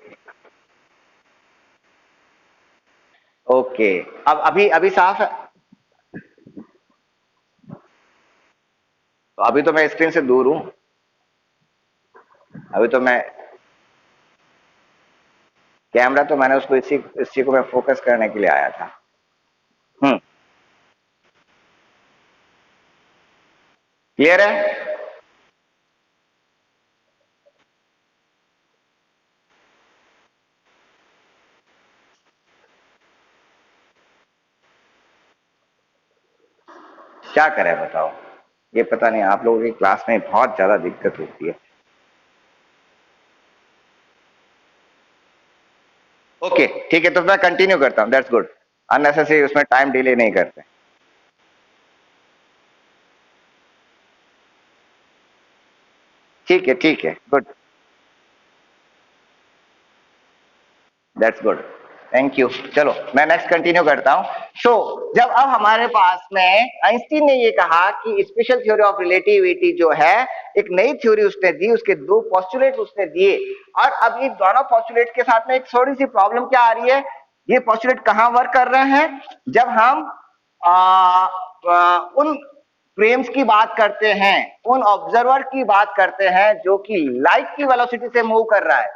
ओके। अब अभी अभी साफ है? तो अभी तो मैं स्क्रीन से दूर हूं। अभी तो मैं, कैमरा तो मैंने उसको इसी को मैं फोकस करने के लिए आया था। हम्म, क्लियर है? क्या करें बताओ? ये पता नहीं, आप लोगों की क्लास में बहुत ज्यादा दिक्कत होती है। ओके, ठीक है, तो मैं कंटिन्यू करता हूँ, दैट्स गुड। अननेसेसरी उसमें टाइम डिले नहीं करते। ठीक है, good, that's good, thank you. चलो मैं नेक्स्ट कंटिन्यू करता हूं। सो जब अब हमारे पास में आइंस्टीन ने ये कहा कि स्पेशल थ्योरी ऑफ रिलेटिविटी जो है, एक नई थ्योरी उसने दी, उसके दो पोस्टुलेट उसने दिए। और अब ये दोनों पोस्टुलेट के साथ में एक थोड़ी सी प्रॉब्लम क्या आ रही है? ये पोस्टुलेट कहां वर्क कर रहे हैं? जब हम आ, उन फ्रेम्स की बात करते हैं, उन ऑब्जर्वर की बात करते हैं जो कि लाइट की वेलोसिटी से मूव कर रहा है,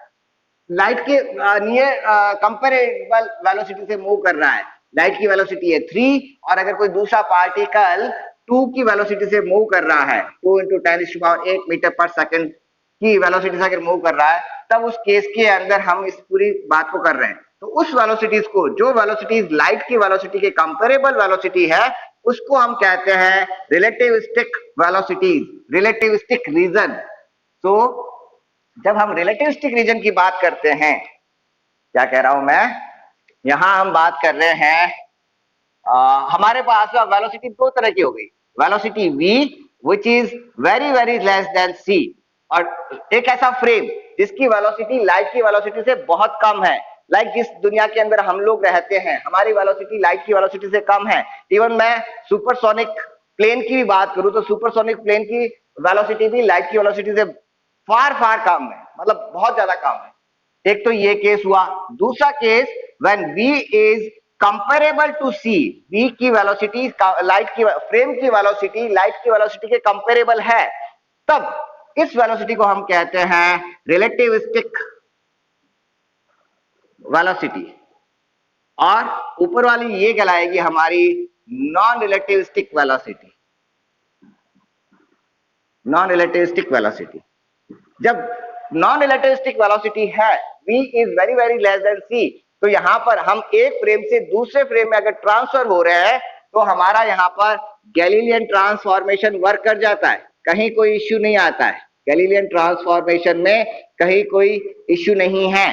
लाइट के नियर कंपेरेबल वेलोसिटी से मूव कर रहा है। लाइट की वेलोसिटी है 3, और अगर कोई दूसरा पार्टिकल 2 की वेलोसिटी से मूव कर रहा है, 2 इंटू 10⁸ मीटर पर सेकंड की वेलोसिटी से अगर मूव कर रहा है, तब उस केस के अंदर हम इस पूरी बात को कर रहे हैं। तो उस वेलोसिटीज को, जो वेलोसिटीज लाइट की वेलोसिटी के कंपेरेबल वेलोसिटी है, उसको हम कहते हैं रिलेटिविस्टिक वेलोसिटीज, रिलेटिविस्टिक रीजन। तो जब हम रिलेटिविस्टिक रीजन की बात करते हैं, क्या कह रहा हूं मैं, यहां हम बात कर रहे हैं, हमारे पास वेलोसिटी दो तरह की हो गई। Velocity v which is very very less than c, और एक ऐसा फ्रेम जिसकी वेलोसिटी लाइट की वेलोसिटी से बहुत कम है। लाइक जिस दुनिया के अंदर हम लोग रहते हैं, हमारी वेलोसिटी लाइट की वेलोसिटी से कम है। इवन मैं सुपरसोनिक प्लेन की भी बात करूं तो सुपरसोनिक प्लेन की वेलोसिटी भी लाइट की वेलोसिटी से फार फार कम है, मतलब बहुत ज्यादा कम है। एक तो ये केस हुआ। दूसरा case, when v is comparable to C, B की वेलोसिटी लाइट की फ्रेम की वेलोसिटी लाइट की वेलोसिटी के कंपेरेबल है, तब इस वेलोसिटी को हम कहते हैं रिलेटिविस्टिक वेलोसिटी, और ऊपर वाली ये कहलाएगी हमारी non relativistic velocity. Non relativistic velocity, जब नॉन रिलेटिविस्टिक वेलोसिटी है v is very very less than c, तो यहां पर हम एक फ्रेम से दूसरे फ्रेम में अगर ट्रांसफर हो रहे हैं तो हमारा यहां पर गैलीलियन ट्रांसफॉर्मेशन वर्क कर जाता है, कहीं कोई इश्यू नहीं आता है। गैलीलियन ट्रांसफॉर्मेशन में कहीं कोई इश्यू नहीं है,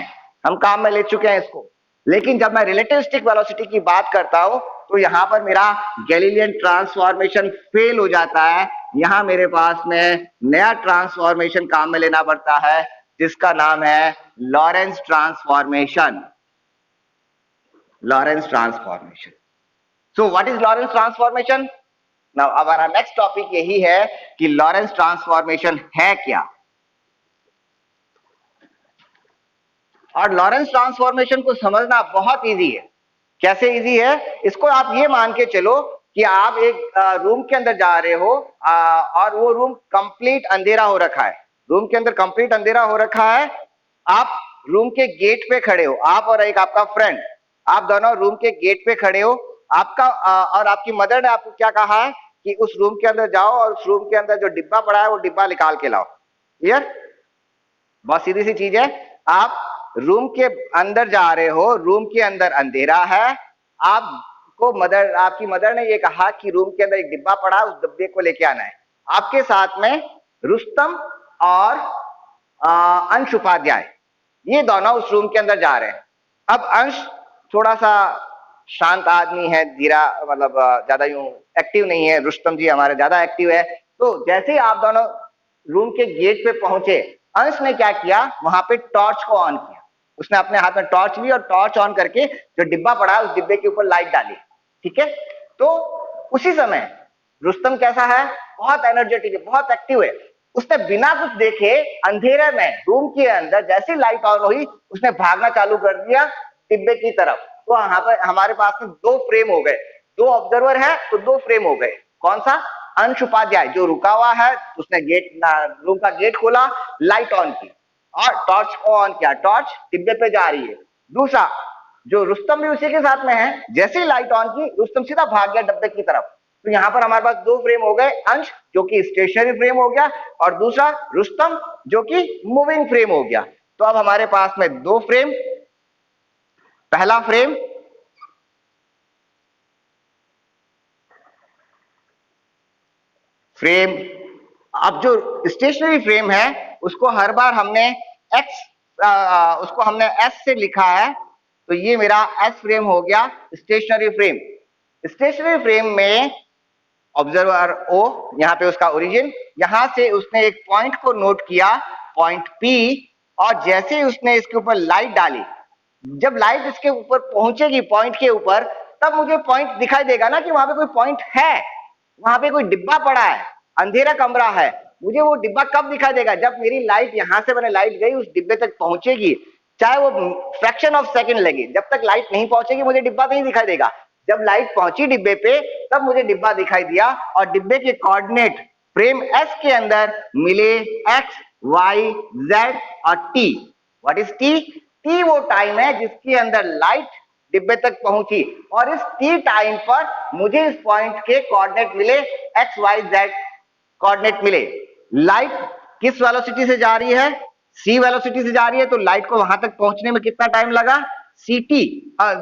हम काम में ले चुके हैं इसको। लेकिन जब मैं रिलेटिविस्टिक वेलोसिटी की बात करता हूं तो यहां पर मेरा गैलीलियन ट्रांसफॉर्मेशन फेल हो जाता है, यहां मेरे पास में नया ट्रांसफॉर्मेशन काम में लेना पड़ता है जिसका नाम है Lorentz transformation. Lorentz transformation. So what is Lorentz transformation? Now हमारा नेक्स्ट टॉपिक यही है कि लॉरेंस ट्रांसफॉर्मेशन है क्या, और लॉरेंस ट्रांसफॉर्मेशन को समझना बहुत इजी है। कैसे इजी है? इसको आप ये मान के चलो कि आप एक रूम के अंदर जा रहे हो और वो रूम कंप्लीट अंधेरा हो रखा है, रूम के अंदर कंप्लीट अंधेरा हो रखा है, आप रूम के गेट पे खड़े हो, आप और एक आपका फ्रेंड, आप दोनों रूम के गेट पे खड़े हो, आपका और आपकी मदर ने आपको क्या कहा है कि उस रूम के अंदर जाओ और उस रूम के अंदर जो डिब्बा पड़ा है वो डिब्बा निकाल के लाओ। क्लियर? बहुत सीधी सी चीज है। आप रूम के अंदर जा रहे हो, रूम के अंदर अंधेरा है, आपको आपकी मदर ने ये कहा कि रूम के अंदर एक डिब्बा पड़ा, उस डिब्बे को लेके आना है। आपके साथ में रुस्तम और अंश उपाध्याय, ये दोनों उस रूम के अंदर जा रहे हैं। अब अंश थोड़ा सा शांत आदमी है, धीरा, मतलब ज्यादा यूं एक्टिव नहीं है, रुस्तम जी हमारे ज्यादा एक्टिव है। तो जैसे ही आप दोनों रूम के गेट पे पहुंचे, अंश ने क्या किया, वहां पे टॉर्च को ऑन किया, उसने अपने हाथ में टॉर्च ली और टॉर्च ऑन करके जो डिब्बा पड़ा है उस डिब्बे के ऊपर लाइट डाली। ठीक है? तो उसी समय रुस्तम कैसा है, बहुत एनर्जेटिक है, बहुत एक्टिव है, उसने बिना कुछ देखे अंधेरे में रूम के अंदर जैसी लाइट ऑन हुई उसने भागना चालू कर दिया डिब्बे की तरफ। तो यहाँ पर हमारे पास में दो फ्रेम हो गए, दो ऑब्जर्वर है तो दो फ्रेम हो गए। कौन सा? अंश उपाध्याय जो रुका हुआ है, उसने रूम का गेट खोला, लाइट ऑन की और टॉर्च को ऑन किया, टॉर्च डिब्बे पे जा रही है। दूसरा जो रुस्तम भी उसी के साथ में है, जैसे ही लाइट ऑन की रुस्तम सीधा भाग गया डिब्बे की तरफ। तो यहाँ पर हमारे पास दो फ्रेम हो गए, अंश जो कि स्टेशनरी फ्रेम हो गया और दूसरा रुस्तम जो कि मूविंग फ्रेम हो गया। तो अब हमारे पास में दो फ्रेम, पहला फ्रेम अब जो स्टेशनरी फ्रेम है उसको हर बार हमने उसको हमने एस से लिखा है, तो ये मेरा एस फ्रेम हो गया स्टेशनरी फ्रेम। स्टेशनरी फ्रेम में ऑब्जर्वर ओ, यहाँ पे उसका ओरिजिन, यहां से उसने एक पॉइंट को नोट किया, पॉइंट पी, और जैसे ही उसने इसके ऊपर लाइट डाली, जब लाइट इसके ऊपर पहुंचेगी पॉइंट के ऊपर, तब मुझे पॉइंट दिखाई देगा ना कि वहां पे कोई पॉइंट है, वहां पे कोई डिब्बा पड़ा है, अंधेरा कमरा है। मुझे वो डिब्बा कब दिखाई देगा? जब मेरी लाइट यहां से मैंने लाइट गई उस डिब्बे तक पहुंचेगी, चाहे वो फ्रैक्शन ऑफ सेकंड लगे, जब तक लाइट नहीं पहुंचेगी मुझे डिब्बा नहीं दिखाई देगा। जब लाइट पहुंची डिब्बे पे तब मुझे डिब्बा दिखाई दिया, और डिब्बे के कोऑर्डिनेट फ्रेम एस के अंदर मिले एक्स, वाई, जेड और T. What is T? T वो टाइम है जिसके अंदर लाइट डिब्बे तक पहुंची, और इस टी टाइम पर मुझे इस पॉइंट के कोऑर्डिनेट मिले, एक्स, वाई, जेड कोऑर्डिनेट मिले। लाइट किस वेलोसिटी से जा रही है? सी वेलोसिटी से जा रही है, तो लाइट को वहां तक पहुंचने में कितना टाइम लगा? ct,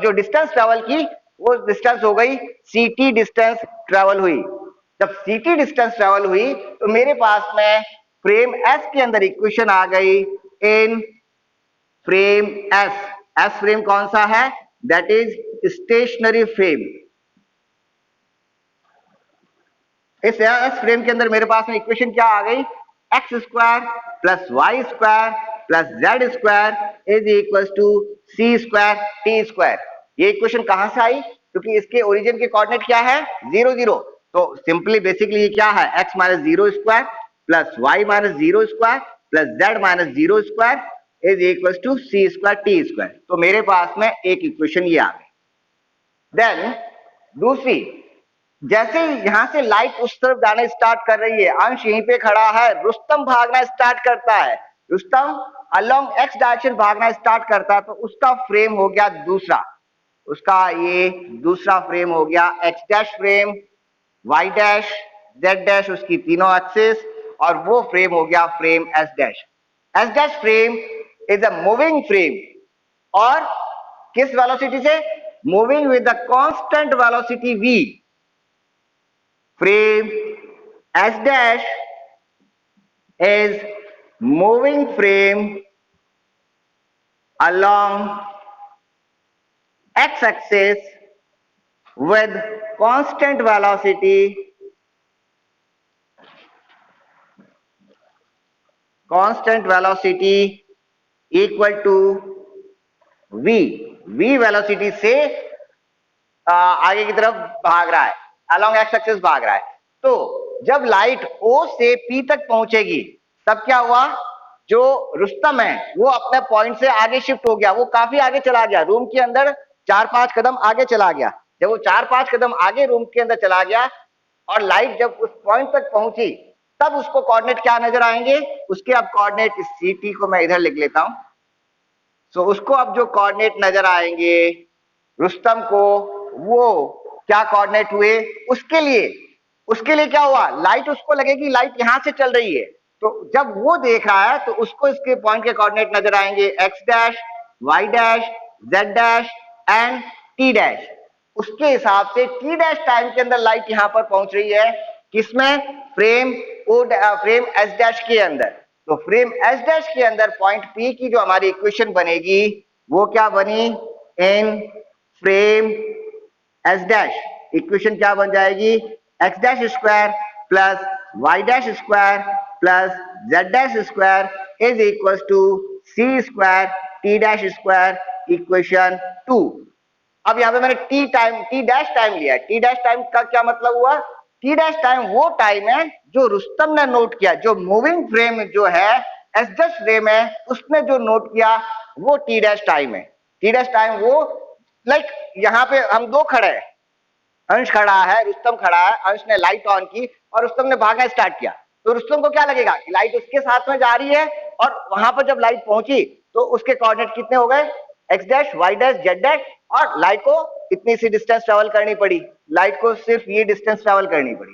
जो डिस्टेंस ट्रेवल की वो डिस्टेंस हो गई ct डिस्टेंस ट्रेवल हुई। जब ct डिस्टेंस ट्रेवल हुई तो मेरे पास में फ्रेम s के अंदर इक्वेशन आ गई, इन फ्रेम s फ्रेम कौन सा है? That is stationary frame. इस एस फ्रेम के अंदर मेरे पास में इक्वेशन क्या आ गई? X square plus Y square plus Z square is equal to C square T square. ये इक्वेशन कहां से आई? क्योंकि इसके ओरिजिन के कोऑर्डिनेट क्या है? 0 0। तो सिंपली बेसिकली ये क्या है? X minus 0 square plus Y minus 0 square plus Z minus 0 square is equal to C square T square. तो मेरे पास में एक इक्वेशन ये आ गई। देन दूसरी, जैसे यहां से लाइट उस तरफ जाने स्टार्ट कर रही है, अंश यहीं पे खड़ा है, रुस्तम भागना स्टार्ट करता है, रुस्तम अलोंग एक्स डायरेक्शन भागना स्टार्ट करता है, तो उसका फ्रेम हो गया दूसरा, उसका ये दूसरा फ्रेम हो गया X dash frame, Y dash, Z dash उसकी तीनों एक्सिस, और वो फ्रेम हो गया frame S dash. S dash frame is a moving frame, और किस वेलोसिटी से? Moving with the constant velocity v। frame S dash is moving frame along x-axis with constant velocity equal to v। v velocity से आगे की तरफ भाग रहा है, अलोंग एक्स एक्सिस भाग रहा है। तो जब लाइट O से P तक पहुंचेगी तब क्या हुआ, जो रुस्तम है वो अपने पॉइंट से आगे शिफ्ट हो गया, वो काफी आगे चला गया, रूम के अंदर 4-5 कदम आगे चला गया। जब वो 4-5 कदम आगे रूम के अंदर चला गया और लाइट जब उस पॉइंट तक पहुंची, तब उसको कोऑर्डिनेट क्या नजर आएंगे, उसके अब कोऑर्डिनेट, इस CT को मैं इधर लिख लेता हूं। सो उसको अब जो कोऑर्डिनेट नजर आएंगे रुस्तम को, वो क्या कोऑर्डिनेट हुए, उसके लिए क्या हुआ, लाइट उसको लगेगी लाइट यहां से चल रही है, तो जब वो देख रहा है तो उसको इसके पॉइंट के कोऑर्डिनेट नजर आएंगे X dash, Y dash, Z dash and T dash. उसके हिसाब से टी डैश टाइम के अंदर लाइट यहां पर पहुंच रही है, किसमें, फ्रेम एस डैश के अंदर। तो फ्रेम एस डैश के अंदर पॉइंट पी की जो हमारी इक्वेशन बनेगी वो क्या बनी, in frame S dash equation क्या बन जाएगी, X dash square plus Y dash square plus Z dash square is equal to C square T dash square equation 2। अब यहां पे मैंने टी डैश टाइम लिया है। टी डैश टाइम का क्या मतलब हुआ, टी डैश टाइम वो टाइम है जो रुस्तम ने नोट किया, जो मूविंग फ्रेम जो है एस डैश फ्रेम है उसने जो नोट किया वो टी डैश टाइम है। टी डैश टाइम वो, लाइक यहाँ पे हम दो खड़े हैं, अंश खड़ा है, रुस्तम खड़ा है, अंश ने लाइट ऑन की और रुस्तम ने भागना स्टार्ट किया, तो रुस्तम को क्या लगेगा कि लाइट उसके साथ में जा रही है, और वहां पर जब लाइट पहुंची तो उसके कोऑर्डिनेट कितने हो गए, X dash, Y dash, Z dash, और लाइट को इतनी सी डिस्टेंस ट्रेवल करनी पड़ी, लाइट को सिर्फ ये डिस्टेंस ट्रेवल करनी पड़ी,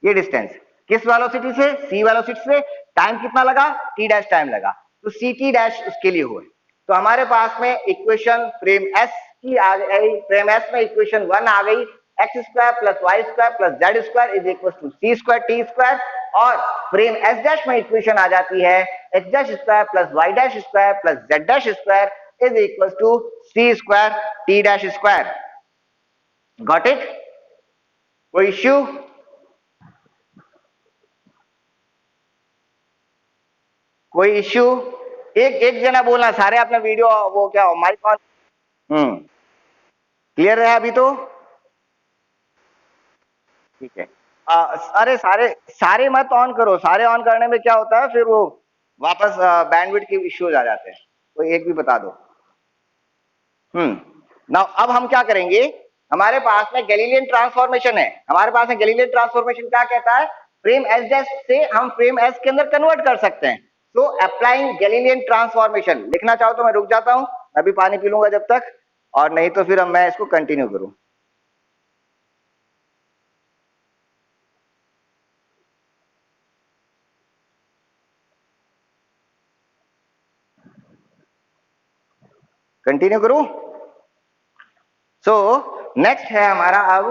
ये डिस्टेंस किस वेलोसिटी से, सी वेलोसिटी से। टाइम कितना लगा, टी डैश टाइम लगा, तो सी टी डैश उसके लिए हुए। तो हमारे पास में इक्वेशन फ्रेम एस की आ गई, फ्रेम एस में इक्वेशन 1 आ गई, X square plus Y square plus Z square is equal to C square T square, और फ्रेम एस डैश में इक्वेशन आ जाती है X dash square plus Y dash square plus Z dash square is equal to C square T dash square. Got it? कोई issue? कोई issue? एक एक जना बोलना, सारे अपना वीडियो वो क्या माइक ऑन, क्लियर है अभी तो? ठीक है। अरे सारे सारे मत ऑन करो, सारे ऑन करने में क्या होता है फिर वो वापस बैंडविड्थ के इश्यूज आ जाते हैं, कोई एक भी बता दो। नाउ अब हम क्या करेंगे, हमारे पास में गैलीलियन ट्रांसफॉर्मेशन है, हमारे पास में गैलीलियन ट्रांसफॉर्मेशन क्या कहता है, फ्रेम एस डैश से हम फ्रेम एस के अंदर कन्वर्ट कर सकते हैं। सो अप्लाइंग गैलीलियन ट्रांसफॉर्मेशन, लिखना चाहो तो मैं रुक जाता हूं, मैं भी पानी पी लूंगा जब तक, और नहीं तो फिर मैं इसको कंटिन्यू करूं। कंटिन्यू करूं? सो नेक्स्ट है हमारा अब,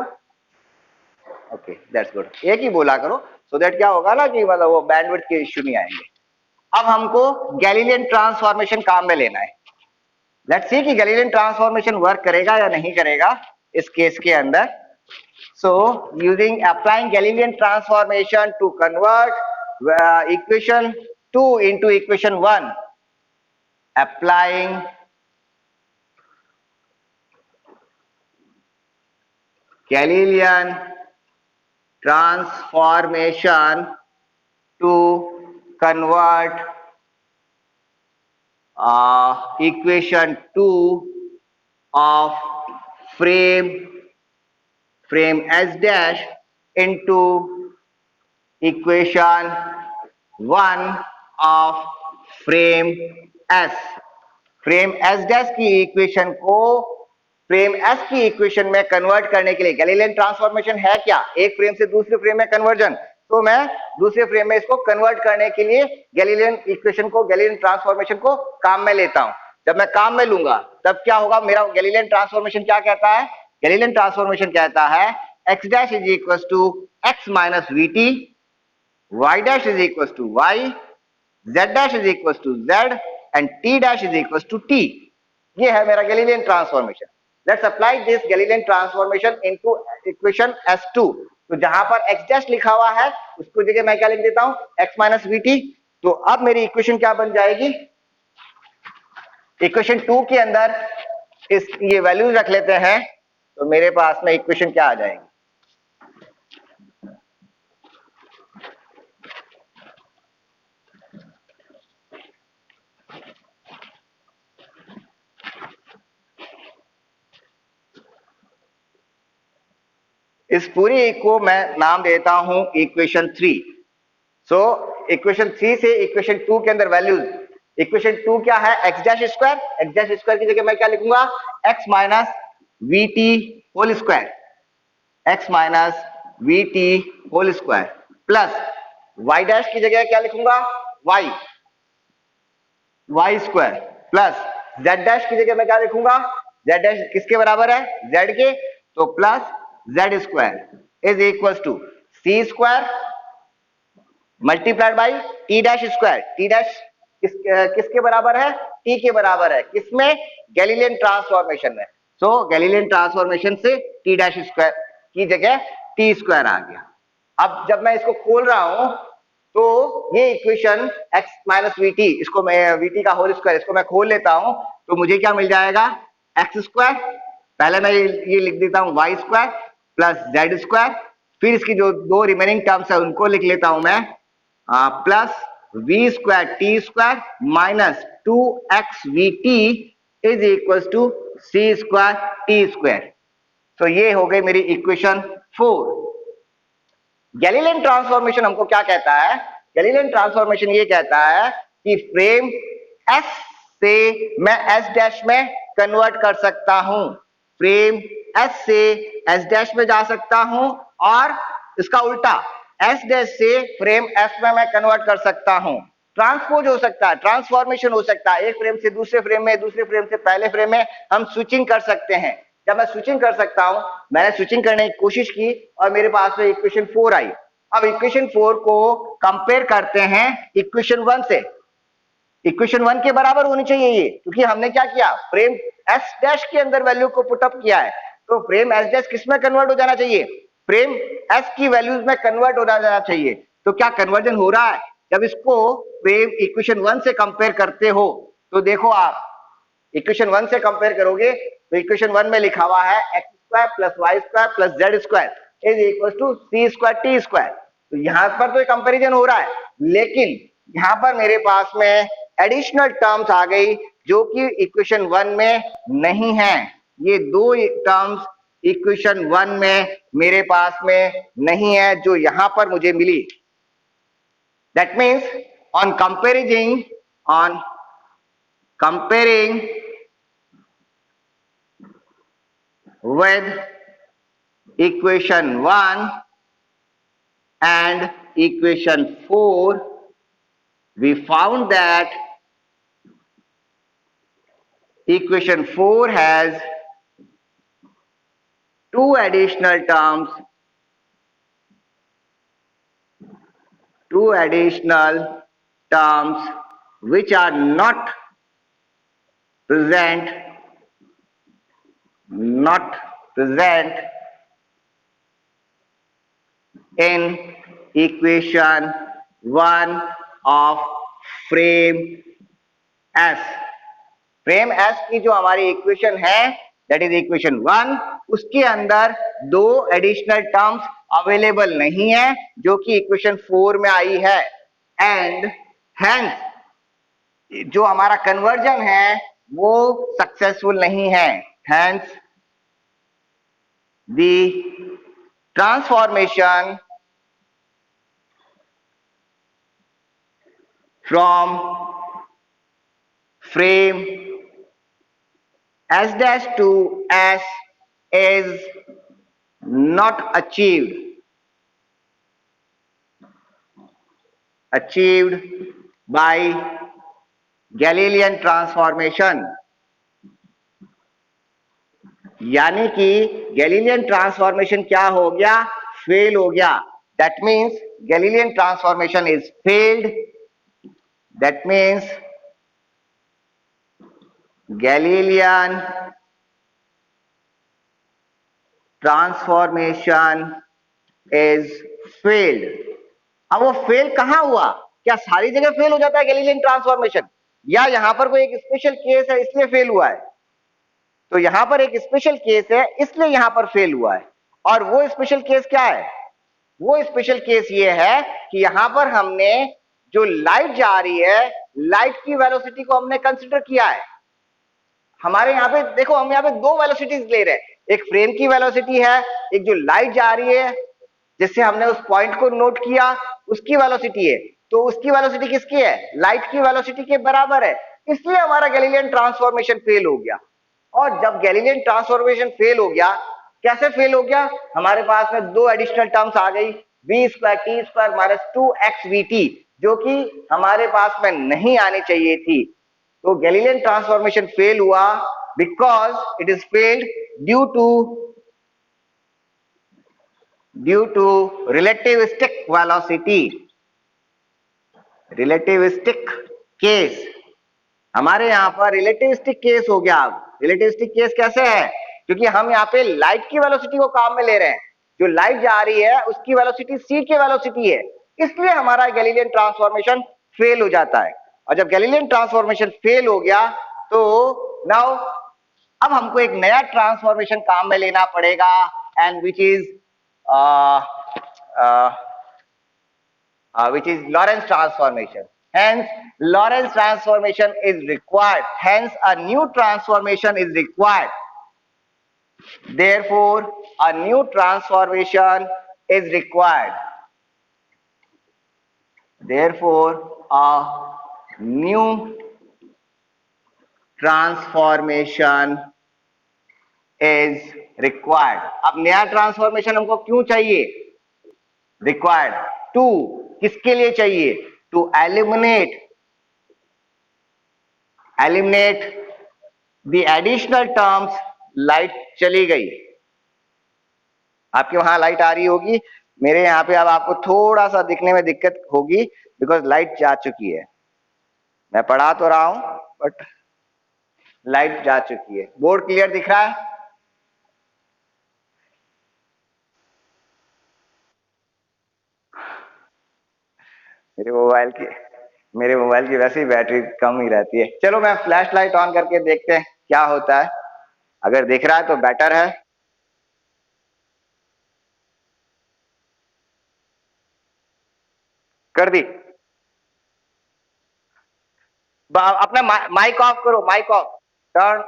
ओके दैट्स गुड, एक ही बोला करो सो दैट क्या होगा ना कि मतलब वो बैंडविड्थ के इश्यू नहीं आएंगे। अब हमको गैलीलियन ट्रांसफॉर्मेशन काम में लेना है। लेट्स सी कि गैलीलियन ट्रांसफॉर्मेशन वर्क करेगा या नहीं करेगा इस केस के अंदर। So using applying Galilean transformation to convert equation 2 into equation 1, applying Galilean transformation to convert equation 2 of frame S dash into equation 1 of frame S। Frame S dash की equation को frame S की equation में convert करने के लिए Galilean transformation है क्या, एक फ्रेम से दूसरे फ्रेम में कन्वर्जन। तो मैं दूसरे फ्रेम में इसको कन्वर्ट करने के लिए गैलीलियन इक्वेशन को, गैलीलियन ट्रांसफॉर्मेशन को काम में लेता हूं। जब मैं काम में लूंगा तब क्या होगा, मेरा गैलीलियन ट्रांसफॉर्मेशन क्या कहता है, गैलीलियन ट्रांसफॉर्मेशन कहता है x dash is equal to x minus vt, y dash is equal to y, z dash is equal to z and t dash is equals to t। ये है मेरा Galilean transformation. Let's apply this Galilean transformation into equation S2। तो जहां पर x dash लिखा हुआ है उसको जगह मैं क्या लिख देता हूं, x माइनस vt। तो अब मेरी इक्वेशन क्या बन जाएगी, इक्वेशन 2 के अंदर इस ये वैल्यूज रख लेते हैं, तो मेरे पास में इक्वेशन क्या आ जाएगी, इस पूरी को मैं नाम देता हूं इक्वेशन 3। सो इक्वेशन 3 से इक्वेशन 2 के अंदर वैल्यूज, इक्वेशन 2 क्या है, x डैश स्क्वायर की जगह मैं क्या लिखूंगा, x minus vt whole square, x minus vt whole square plus y dash की जगह क्या लिखूंगा, y square plus z dash की जगह मैं क्या लिखूंगा, z डैश किसके बराबर है, z के, तो plus z square is equal to C square multiplied by t dash square. T dash किसके बराबर है, टी के बराबर है, किसमें, गैलीलियन ट्रांसफॉर्मेशन में। सो गैलीलियन ट्रांसफॉर्मेशन से टी डैश स्क्वायर की जगह टी स्क्वायर आ गया। अब जब मैं इसको खोल रहा हूं तो ये इक्वेशन x माइनस वीटी, इसको मैं वीटी का होल स्क्वायर, इसको मैं खोल लेता हूं तो मुझे क्या मिल जाएगा, एक्स स्क्वायर, पहले मैं ये लिख देता हूं y square plus Z square, फिर इसकी जो दो रिमेनिंग टर्म्स है उनको लिख लेता हूं मैं plus v square T square minus 2x v t is equal to C square T square. तो ये हो गई मेरी इक्वेशन 4। गैलीलियन ट्रांसफॉर्मेशन हमको क्या कहता है, गैलीलियन ट्रांसफॉर्मेशन ये कहता है कि फ्रेम S से मैं S डैश में कन्वर्ट कर सकता हूं, फ्रेम S से S डैश में जा सकता हूं और इसका उल्टा S डैश से फ्रेम S में मैं कन्वर्ट कर सकता हूं। ट्रांसपोज हो सकता है, ट्रांसफॉर्मेशन हो सकता है, एक फ्रेम से दूसरे फ्रेम में, दूसरे फ्रेम से पहले फ्रेम में हम स्विचिंग कर सकते हैं। जब मैं स्विचिंग कर सकता हूं, मैंने स्विचिंग करने की कोशिश की और मेरे पास में इक्वेशन 4 आई। अब इक्वेशन 4 को कंपेयर करते हैं इक्वेशन 1 से, इक्वेशन 1 के बराबर होनी चाहिए ये, क्योंकि हमने क्या किया, फ्रेम S डैश के अंदर वैल्यू को पुटअप किया है, तो फ्रेम S डैश किस में कन्वर्ट हो जाना चाहिए, फ्रेम S की वैल्यूज में कन्वर्ट हो जाना चाहिए। तो क्या कन्वर्जन हो रहा है, जब इसको फ्रेम इक्वेशन 1 से कंपेयर करते हो तो देखो आप इक्वेशन 1 से कंपेयर करोगे तो इक्वेशन 1 में लिखा हुआ है x square plus Y square plus Z square is equal to C square T square. तो यहां पर तो कंपैरिजन हो रहा है, लेकिन यहां पर मेरे पास में एडिशनल टर्म्स आ गई जो कि इक्वेशन 1 में नहीं है। ये दो टर्म्स इक्वेशन 1 में मेरे पास में नहीं है जो यहां पर मुझे मिली। That means on comparing with equation 1 and equation 4, we found that equation 4 has two additional terms, which are not present in equation 1 of frame S। Frame S की जो हमारी इक्वेशन है दैट इज इक्वेशन 1, उसके अंदर दो additional terms available नहीं है जो कि इक्वेशन 4 में आई है, एंड हेंस जो हमारा कन्वर्जन है वो सक्सेसफुल नहीं है। Hence the transformation from frame S dash to S is not achieved by Galilean transformation, यानी कि गैलीलियन ट्रांसफॉर्मेशन क्या हो गया, फेल हो गया. That means Galilean transformation is failed. That means Galilean transformation is failed. अब वो फेल कहां हुआ? क्या सारी जगह फेल हो जाता है गैलीलियन ट्रांसफॉर्मेशन, या यहां पर कोई एक स्पेशल केस है इसलिए फेल हुआ है? तो यहां पर एक स्पेशल केस है इसलिए यहां पर फेल हुआ है. और वो स्पेशल केस क्या है? वो स्पेशल केस ये है कि यहां पर हमने जो लाइट जा रही है, लाइट की वेलोसिटी को हमने कंसीडर किया है. हमारे यहाँ पे देखो, हम यहाँ पे दो वेलोसिटीज ले रहे हैं. एक फ्रेम की वेलोसिटी है, एक जो लाइट जा रही है जिससे हमने उस पॉइंट को नोट किया उसकी वेलोसिटी है. तो उसकी वेलोसिटी किसकी है? लाइट की वेलोसिटी के बराबर है. इसलिए हमारा गैलीलियन ट्रांसफॉर्मेशन फेल हो गया. और जब गैलीलियन ट्रांसफॉर्मेशन फेल हो गया, कैसे फेल हो गया? हमारे पास में दो एडिशनल टर्म्स आ गई, v square T square minus 2xvt, जो कि हमारे पास में नहीं आनी चाहिए थी. तो गैलीलियन ट्रांसफॉर्मेशन फेल हुआ because it is failed due to relativistic velocity, relativistic case. हमारे यहां पर रिलेटिविस्टिक केस हो गया. रिलेटिविस्टिक केस कैसे है? क्योंकि हम यहाँ पे लाइट की वेलोसिटी को काम में ले रहे हैं. जो लाइट जा रही है उसकी वेलोसिटी सी की वेलोसिटी है, इसलिए हमारा गैलीलियन ट्रांसफॉर्मेशन फेल हो जाता है. और जब गैलीलियन ट्रांसफॉर्मेशन फेल हो गया तो नाउ अब हमको एक नया ट्रांसफॉर्मेशन काम में लेना पड़ेगा, and which is Lorentz transformation. Hence, Lorentz transformation is required. Hence, a new transformation is required. Therefore, a new transformation is required. Therefore, a new transformation is required. अब नया ट्रांसफॉर्मेशन हमको क्यों चाहिए? रिक्वायर्ड टू, किसके लिए चाहिए? To eliminate the additional terms. Light चली गई, आपके वहां लाइट आ रही होगी, मेरे यहाँ पे अब आपको थोड़ा सा दिखने में दिक्कत होगी बिकॉज लाइट जा चुकी है. मैं पढ़ा तो रहा हूं बट लाइट जा चुकी है. बोर्ड क्लियर दिख रहा है? मेरे मोबाइल की वैसे ही बैटरी कम ही रहती है. चलो मैं फ्लैश लाइट ऑन करके देखते हैं क्या होता है. अगर दिख रहा है तो बेटर है. कर दी. अपना माइक ऑफ करो, mic off, turn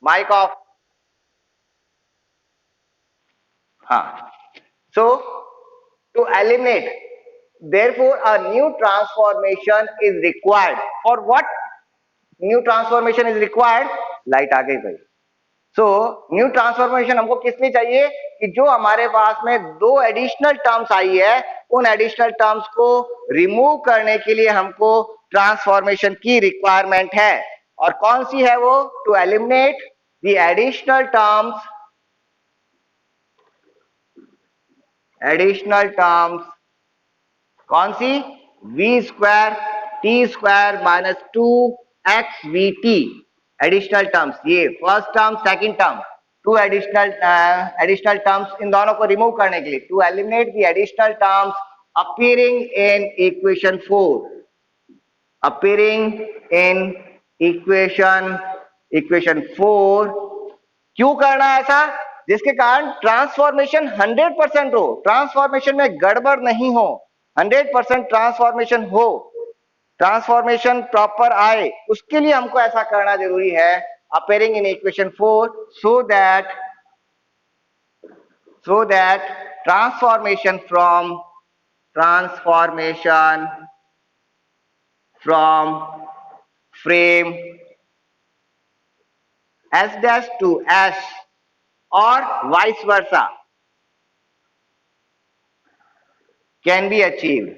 mic off. हाँ. So to eliminate, therefore a new transformation is required. For what new transformation is required? Light आ गई भाई. सो न्यू ट्रांसफॉर्मेशन हमको किस लिए चाहिए? कि जो हमारे पास में दो एडिशनल टर्म्स आई है, उन एडिशनल टर्म्स को रिमूव करने के लिए हमको ट्रांसफॉर्मेशन की रिक्वायरमेंट है. और कौन सी है वो? To eliminate the additional terms. कौन सी? V square T square minus 2xvt. Additional terms, ये first term second term, two additional terms, इन दोनों को रिमूव करने के लिए to eliminate the additional terms appearing in equation 4. Appearing in equation 4. क्यों करना है ऐसा? जिसके कारण ट्रांसफॉर्मेशन 100% हो, ट्रांसफॉर्मेशन में गड़बड़ नहीं हो, 100% ट्रांसफॉर्मेशन हो, ट्रांसफॉर्मेशन प्रॉपर आए, उसके लिए हमको ऐसा करना जरूरी है. Appearing in equation 4 so that so that transformation from frame S dash to S or vice versa can be achieved.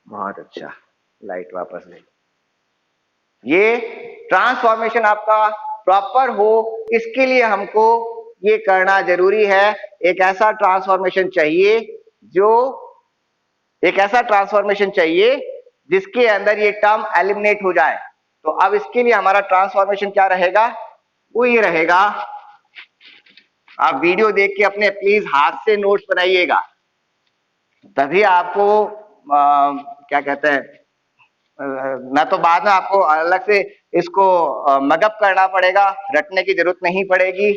बहुत अच्छा, लाइट वापस ले। ये ट्रांसफॉर्मेशन आपका प्रॉपर हो, इसके लिए हमको ये करना जरूरी है। एक ऐसा ट्रांसफॉर्मेशन चाहिए जिसके अंदर ये टर्म एलिमिनेट हो जाए। तो अब इसके लिए हमारा ट्रांसफॉर्मेशन क्या रहेगा, वो ये रहेगा। आप वीडियो देख के अपने प्लीज हाथ से नोट्स बनाइएगा, तभी आपको क्या कहते हैं, ना तो बाद में आपको अलग से इसको मगअप करना पड़ेगा, रटने की जरूरत नहीं पड़ेगी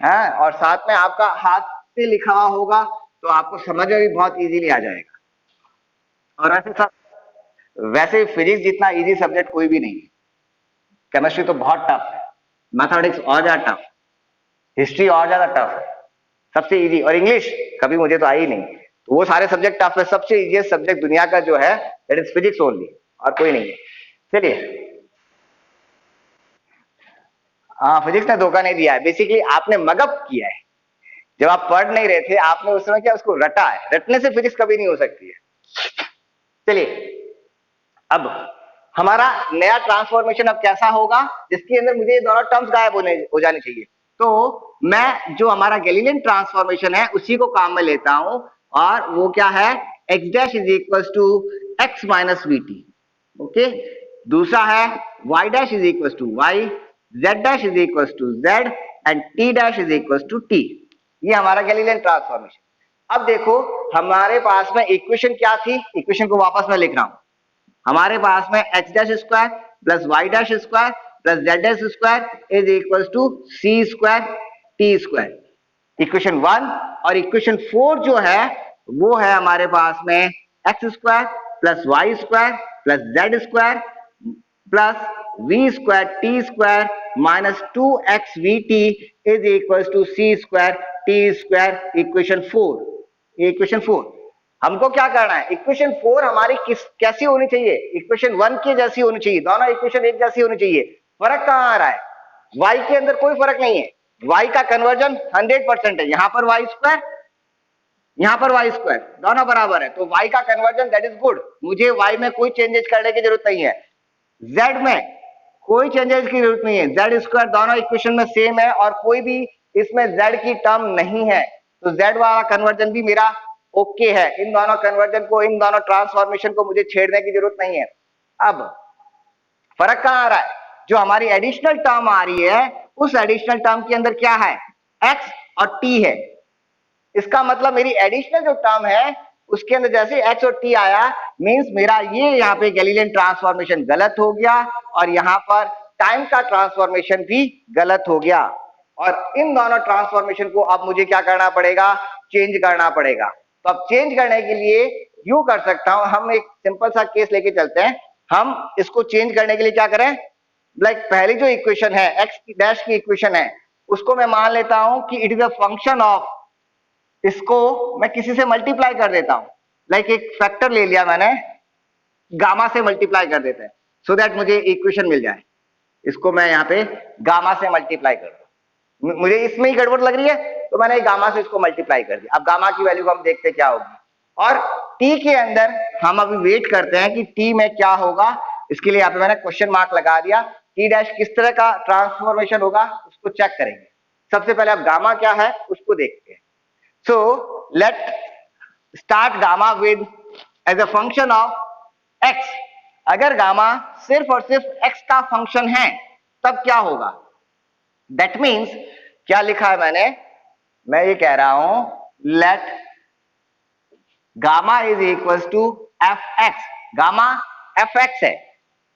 है। और साथ में आपका हाथ से लिखा हुआ होगा तो आपको समझ में भी बहुत इजीली आ जाएगा। और वैसे फिजिक्स जितना इजी सब्जेक्ट कोई भी नहीं है। केमिस्ट्री तो बहुत टफ है, मैथमेटिक्स और ज्यादा टफ, हिस्ट्री और ज्यादा टफ है, सबसे इजी। और इंग्लिश कभी मुझे तो आई नहीं, तो वो सारे सब्जेक्ट टफ है। सबसे इजीएस्ट सब्जेक्ट दुनिया का जो है दैट इज फिजिक्स ओनली, और कोई नहीं है। चलिए, हाँ, फिजिक्स ने धोखा नहीं दिया है, बेसिकली आपने मगअप किया है। जब आप पढ़ नहीं रहे थे आपने उस समय क्या उसको रटा है, रटने से फिजिक्स कभी नहीं हो सकती है। चलिए, अब हमारा नया ट्रांसफॉर्मेशन अब कैसा होगा, जिसके अंदर मुझे ये दोनों टर्म्स गायब हो जाने चाहिए। तो मैं जो हमारा गैलीलियन ट्रांसफॉर्मेशन है उसी को काम में लेता हूं, और वो क्या है, x dash is equal to x minus we t. Okay, दूसरा है y dash is equal to y, z dash is equal to z and t dash is equal to t। ये हमारा गैलीलियन ट्रांसफॉर्मेशन। अब देखो हमारे पास में equation क्या थी, इक्वेशन को वापस मैं लिख रहा हूं। हमारे पास में x dash square plus y dash square plus z dash square is equal to c square t square, equation 1। और इक्वेशन 4 जो है वो है हमारे पास में x square plus y square plus z square plus v square t square minus 2x vt is equal to c square t square, equation 4। Equation 4 हमको क्या करना है, इक्वेशन 4 हमारी कैसी होनी चाहिए, इक्वेशन 1 के जैसी होनी चाहिए। दोनों इक्वेशन एक जैसी होनी चाहिए। फर्क कहां आ रहा है, y के अंदर कोई फर्क नहीं है, y का कन्वर्जन 100% है। यहां पर y स्क्वायर, यहां पर y स्क्वायर, दोनों बराबर है, तो y का कन्वर्जन दैट इज गुड। मुझे y में कोई चेंजेस करने की जरूरत नहीं है, z में कोई चेंजेस की जरूरत नहीं है। z स्क्वायर दोनों इक्वेशन में सेम है और कोई भी इसमें z की टर्म नहीं है, तो z वाला कन्वर्जन भी मेरा ओके है। इन दोनों कन्वर्जन को, इन दोनों ट्रांसफॉर्मेशन को मुझे छेड़ने की जरूरत नहीं है। अब फर्क कहां आ रहा है, जो हमारी एडिशनल टर्म आ रही है उस एडिशनल टर्म के अंदर क्या है, x और t है। इसका मतलब मेरी एडिशनल जो टर्म है उसके अंदर जैसे x और t आया, मींस मेरा ये यहाँ पे गैलीलियन ट्रांसफॉर्मेशन गलत हो गया और यहाँ पर टाइम का ट्रांसफॉर्मेशन भी गलत हो गया। और इन दोनों ट्रांसफॉर्मेशन को अब मुझे क्या करना पड़ेगा, चेंज करना पड़ेगा। तो अब चेंज करने के लिए यूं कर सकता हूं, हम एक सिंपल सा केस लेके चलते हैं। हम इसको चेंज करने के लिए क्या करें, लाइक पहली जो इक्वेशन है एक्स डैश की इक्वेशन है उसको मैं मान लेता हूं कि it is a function of, इसको मैं किसी से मल्टीप्लाई कर देता हूं। लाइक एक फैक्टर ले लिया मैंने, गामा से मल्टीप्लाई कर देते हैं सो दैट मुझे इक्वेशन मिल जाए। इसको मैं यहाँ पे गामा से मल्टीप्लाई कर दूं, मुझे इसमें ही गड़बड़ लग रही है तो मैंने गामा से इसको मल्टीप्लाई कर दिया। अब गामा की वैल्यू को हम देखते क्या होगी, और टी के अंदर हम अभी वेट करते हैं कि टी में क्या होगा। इसके लिए यहाँ पे मैंने क्वेश्चन मार्क लगा दिया। टी डैश किस तरह का ट्रांसफॉर्मेशन होगा उसको चेक करेंगे। सबसे पहले अब गामा क्या है उसको देखते हैं। So let start gamma with as a function of x. अगर गामा सिर्फ और सिर्फ एक्स का फंक्शन है तब क्या होगा, दैट मीन्स क्या लिखा है मैंने, मैं ये कह रहा हूं let gamma is equal to f x. Gamma f x है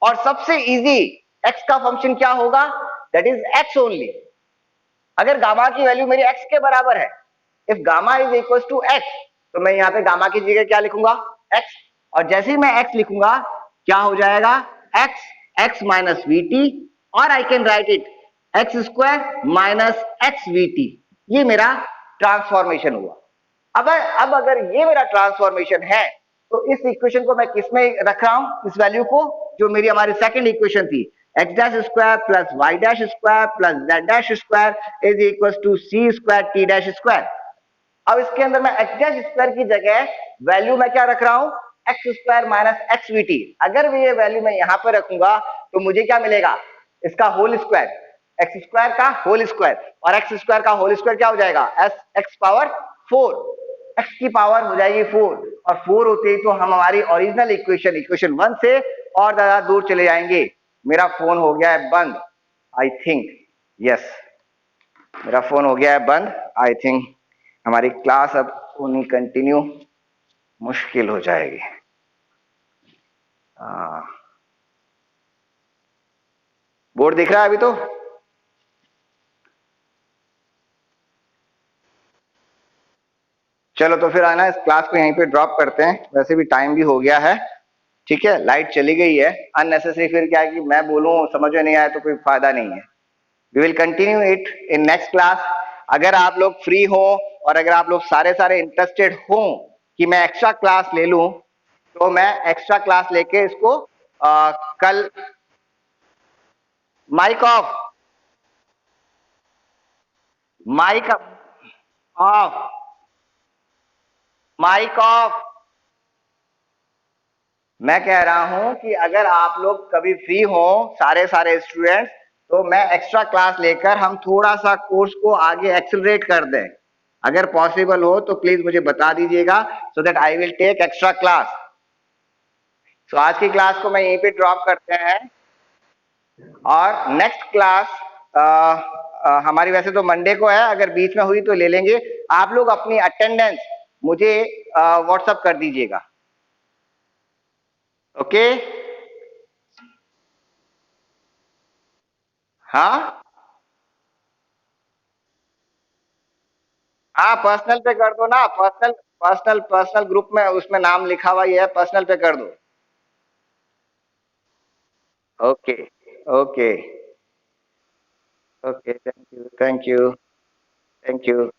और सबसे इजी एक्स का फंक्शन क्या होगा, दैट इज एक्स ओनली। अगर गामा की वैल्यू मेरी एक्स के बराबर है, if gamma is equal to x, तो मैं यहां पे गामा की जगह क्या लिखूंगा, एक्स। और जैसे ही मैं एक्स लिखूंगा क्या हो जाएगा, X X minus we T, और I can write it X square minus X V T, ये मेरा ट्रांसफॉर्मेशन हुआ। अब अगर ये मेरा ट्रांसफॉर्मेशन है तो इस इक्वेशन को मैं किसमें रख रहा हूं, इस वैल्यू को, जो मेरी हमारी सेकंड इक्वेशन थी, x dash square plus Y dash square plus Z dash square is equal to C square T dash square. अब इसके अंदर मैं एक्स डैश स्क्वायर की जगह वैल्यू मैं क्या रख रहा हूं, x square minus X V T. अगर भी ये वैल्यू मैं यहां पर रखूंगा तो मुझे क्या मिलेगा, इसका होल स्क्वायर, एक्स स्क्वायर का होल स्क्वायर, और एक्स स्क्वायर का होल स्क्वायर क्या हो जाएगा, एस एक्स पावर 4, एक्स की पावर हो जाएगी 4, और 4 होते ही तो हम हमारी ओरिजिनल इक्वेशन, इक्वेशन 1 से और ज्यादा दूर चले जाएंगे। मेरा फोन हो गया है बंद, आई थिंक, यस, मेरा फोन हो गया है बंद, आई थिंक हमारी क्लास अब होनी कंटिन्यू मुश्किल हो जाएगी। बोर्ड दिख रहा है अभी तो? चलो तो फिर आना, इस क्लास को यहीं पे ड्रॉप करते हैं, वैसे भी टाइम भी हो गया है, ठीक है, लाइट चली गई है, अननेसेसरी फिर क्या है कि मैं बोलूं समझ में नहीं आया तो कोई फायदा नहीं है। We will continue it in next class. अगर आप लोग फ्री हो और अगर आप लोग सारे सारे इंटरेस्टेड हो कि मैं एक्स्ट्रा क्लास ले लूं, तो मैं एक्स्ट्रा क्लास लेके इसको कल, mic off, mic off, mic off. मैं कह रहा हूं कि अगर आप लोग कभी फ्री हो सारे सारे स्टूडेंट्स, तो मैं एक्स्ट्रा क्लास लेकर हम थोड़ा सा कोर्स को आगे एक्सेलरेट कर दें। अगर पॉसिबल हो तो प्लीज मुझे बता दीजिएगा, so that I will take extra class. तो आज की क्लास को मैं यहीं पे ड्रॉप करते हैं, और नेक्स्ट क्लास हमारी वैसे तो मंडे को है, अगर बीच में हुई तो ले लेंगे। आप लोग अपनी अटेंडेंस मुझे व्हाट्सएप कर दीजिएगा, ओके? हाँ हाँ, पर्सनल पे कर दो ना, पर्सनल, पर्सनल ग्रुप में उसमें नाम लिखा हुआ ही है, पर्सनल पे कर दो। Okay, okay, okay, thank you, thank you, thank you.